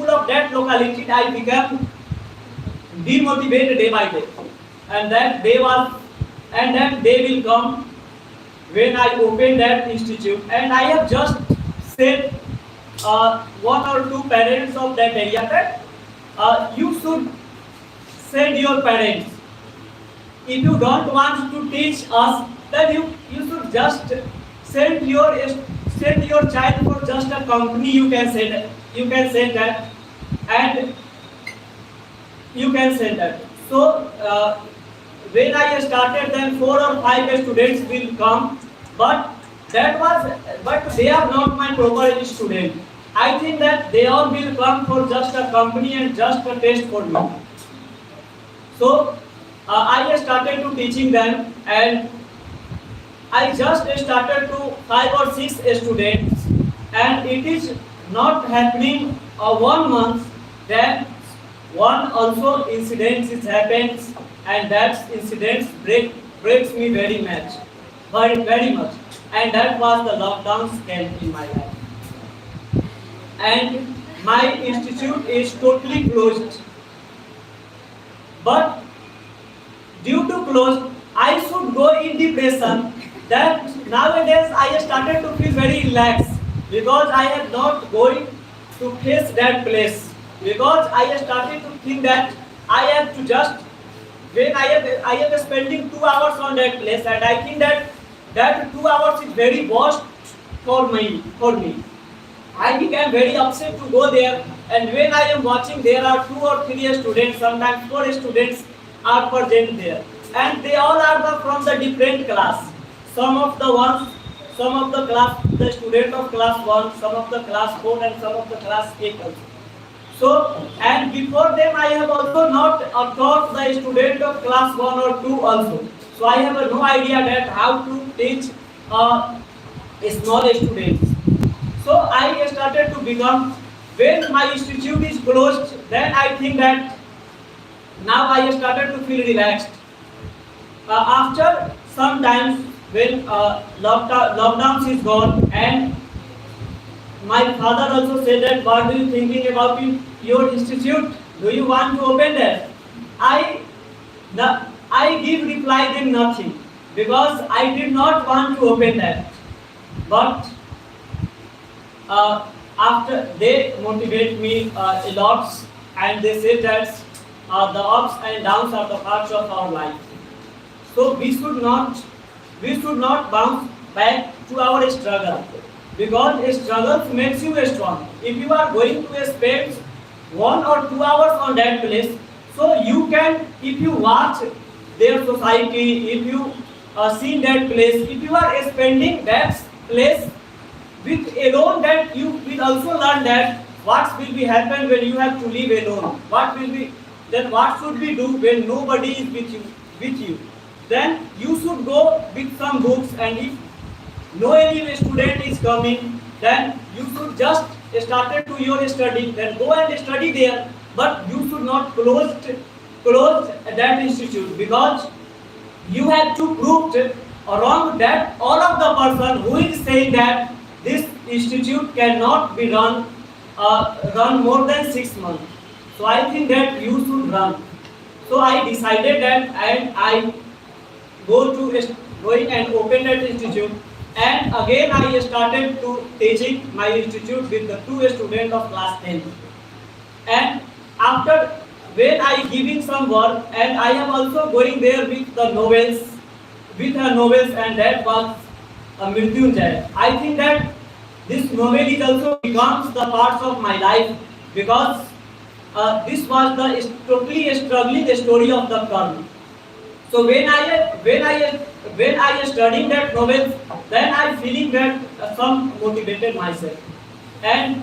Speaker 4: of that locality, I become demotivated day by day, and that day will come when I open that institute, and I have just said one or two parents of that area that you should send your parents. If you don't want to teach us, then you should just send your child for just a company. You can say that, and you can say that. So when I started, then 4 or 5 students will come, but they are not my proper student. I think that they all will come for just a company and just a test for me. So I started to teaching them, and I just started to 5 or 6 students, and it is not happening 1 month. Then one also incident is happens, and that incident breaks me very much, very much, and that was the lockdown scale in my life, and my institute is totally closed. But due to close, I should go in depression. That nowadays I started to feel very relaxed, because I am not going to face that place, because I started to think that I have to just when I am spending 2 hours on that place, and I think that 2 hours is very worst for me. I became very upset to go there, and when I am watching, there are 2 or 3 students, sometimes 4 students are present there, and they all are from the different class. Some of the student of class 1, some of the class 4, and some of the class 8 also. So, and before them, I have also not taught the student of class 1 or 2 also. So I have no idea that how to teach small students. So I started to become, when my institute is closed, then I think that now I started to feel relaxed. After some time, when lockdowns is gone, and my father also said that, what are you thinking about your institute? Do you want to open that? I give reply them nothing, because I did not want to open that. But after they motivate me a lot, and they say that the ups and downs are the parts of our life. So we should not bounce back to our struggle, because struggle makes you strong. If you are going to spend 1 or 2 hours on that place, so you can, if you watch their society, if you see that place, if you are spending that place with alone, that you will also learn that what will be happen when you have to live alone. What should we do when nobody is with you? Then you should go with some books, and if no any student is coming, then you should just start to your study, then go and study there. But you should not close that institute, because you have to prove wrong that all of the person who is saying that this institute cannot be run more than 6 months. So I think that you should run. So I decided that, and I going and open that institute. And again I started to teaching my institute with the 2 students of class 10. And after when I giving some work, and I am also going there with the novels, and that was Mrityunjay. I think that this novel is also becomes the parts of my life, because this was the totally struggling story of the Karma. So when I studying that novel, then I feeling that some motivated myself, and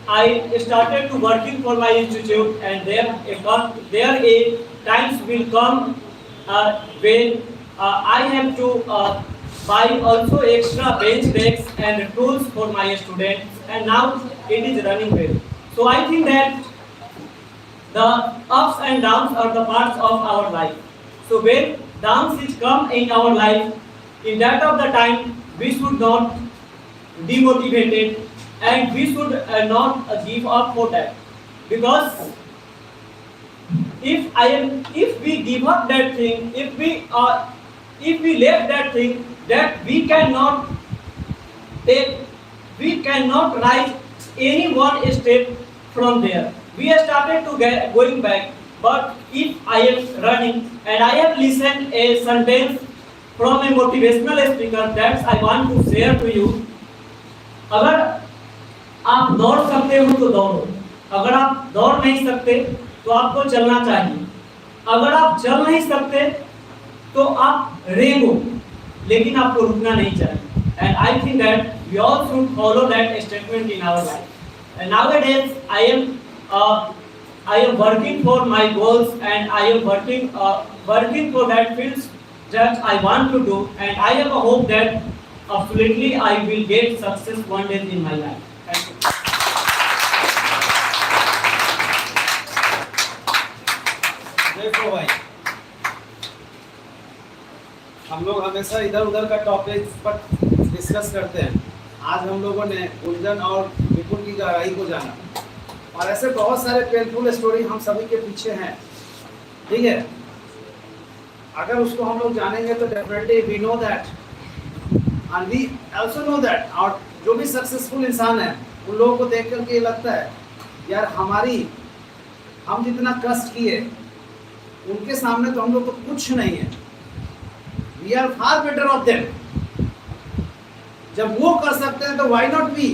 Speaker 4: I started to working for my institute, and there a times will come when I have to buy also extra bench desks and tools for my students, and now it is running well. So I think that the ups and downs are the parts of our life. So when downs is come in our life, in that of the time we should not demotivated, and we should not give up for that, because if we give up that thing, if we left that thing, that we cannot rise any one step from there. We have started to going back. But if I am running and I have listened a sentence from a motivational speaker, that I want to share to you. अगर आप दौड़ सकते हो तो दौड़ो, अगर आप दौड़ नहीं सकते तो आपको चलना चाहिए, अगर आप चल नहीं सकते तो आप रेंगो, लेकिन आपको रुकना नहीं चाहिए. And I think that we all should follow that statement in our life. And nowadays I am working for my goals, and I am working for that fields that I want to do, and I have a hope that absolutely I will get success one day in my life. Thank you.
Speaker 1: देखो भाई, हम लोग हमेशा इधर उधर का topic पर discuss करते हैं. आज हम लोगों ने उलझन और विपुल की गहराई को जाना, और ऐसे बहुत सारे पेनफुल स्टोरी हम सभी के पीछे हैं. ठीक है, अगर उसको हम लोग जानेंगे तो definitely we know that, and we also know that. और जो भी सक्सेसफुल इंसान है, उन लोगों को देख करके ये लगता है यार हम जितना कष्ट किए उनके सामने तो हम लोग तो कुछ नहीं है. We are far better off them. जब वो कर सकते हैं तो व्हाई नॉट वी.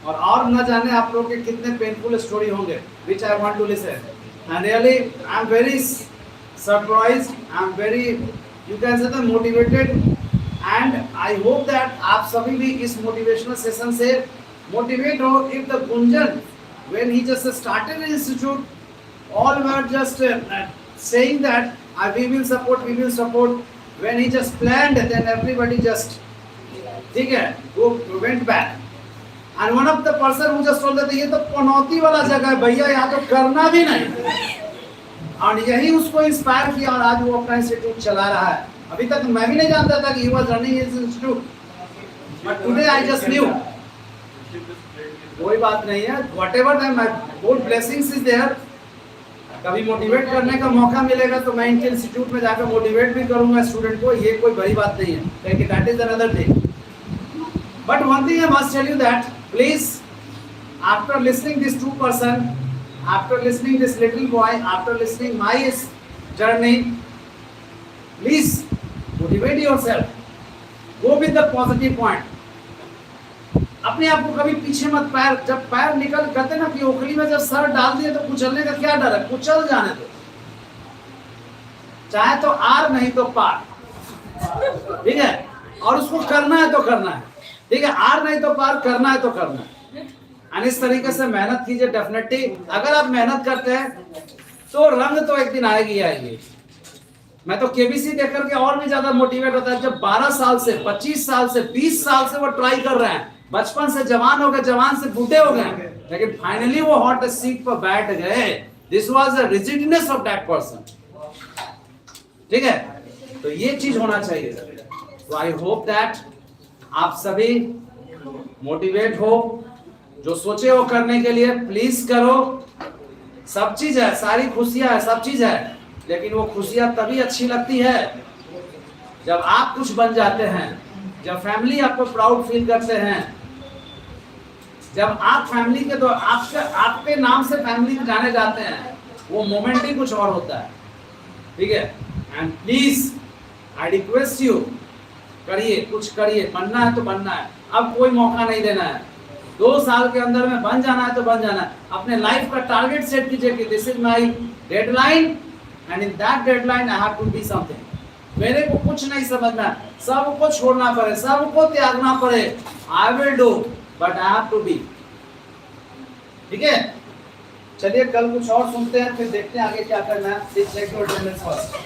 Speaker 1: और न जाने आप लोग के कितने पेनफुल स्टोरी होंगे which I want to listen. And really I am very surprised, I am very you can say motivated, and I hope that आप सभी भी इस मोटिवेशनल सेशन से मोटिवेट हो. If the Gunjan when he just started an institute, all were just saying that we will support. When he just planned, then everybody just ठीक है went back. And one of the person who just told that ये तो पनौती वाला जगह है भैया, यहाँ तो करना भी नहीं. और यही उसको इंस्पायर किया, और आज वो अपना इंस्टीट्यूट चला रहा है. अभी तक मैं भी नहीं जानता था कि he was running his institute, but today I just knew. कोई बात नहीं है, whatever my good blessings is there. कभी मोटिवेट करने का मौका मिलेगा तो मैं इनके इंस्टीट्यूट में जाकर मोटिवेट भी करूंगा स्टूडेंट को. ये कोई बड़ी बात नहीं है, लेकिन that is another thing. But one thing I must tell you that please, after listening this two person, after listening this little boy, after listening my journey, please motivate yourself. Go with the positive point. अपने आप को कभी पीछे मत. जब पैर निकल कहते ना कि ओखली में जब सर डाल दिए तो कुचलने का क्या डर है. कुचल जाने दो, चाहे तो आर नहीं तो पार. ठीक है, और उसको करना है तो करना है. ठीक है, आर नहीं तो पार, करना है तो करना है. और इस तरीके से मेहनत कीजिए. डेफिनेटली अगर आप मेहनत करते हैं तो रंग तो एक दिन आएगी आएगी. मैं तो केबीसी देख करके और भी ज्यादा मोटिवेट होता है. जब 12 साल से 25 साल से 20 साल से वो ट्राई कर रहे हैं, बचपन से जवान हो गए, जवान से बूढ़े हो गए, लेकिन फाइनली वो हॉट सीट पर बैठ गए. This was the rigidness of that person. ठीक है, तो ये चीज होना चाहिए. तो आई होप दैट आप सभी मोटिवेट हो. जो सोचे हो करने के लिए प्लीज करो. सब चीज है, सारी खुशियां है, सब चीज है. लेकिन वो खुशियां तभी अच्छी लगती है जब आप कुछ बन जाते हैं, जब फैमिली आपको प्राउड फील करते हैं, जब आप फैमिली के तो आपके नाम से फैमिली जाने जाते हैं, वो मोमेंट ही कुछ और होता है। ठीक है, and please I request you, करिए, कुछ करिए, बनना है तो बनना है, अब कोई मौका नहीं देना है। 2 साल के अंदर में बन जाना है तो बन जाना है। अपने लाइफ का टारगेट सेट कीजिए कि this is my deadline and in that deadline I have to be something. मेरे को कुछ नहीं समझना है, सबको छोड़ना पड़े, सबको त्यागना पड़े, I will do but I have to be. ठीक है, चलिए कल कुछ और सुनते हैं, फिर देखते हैं आगे क्या करना है। Please check your attendance first.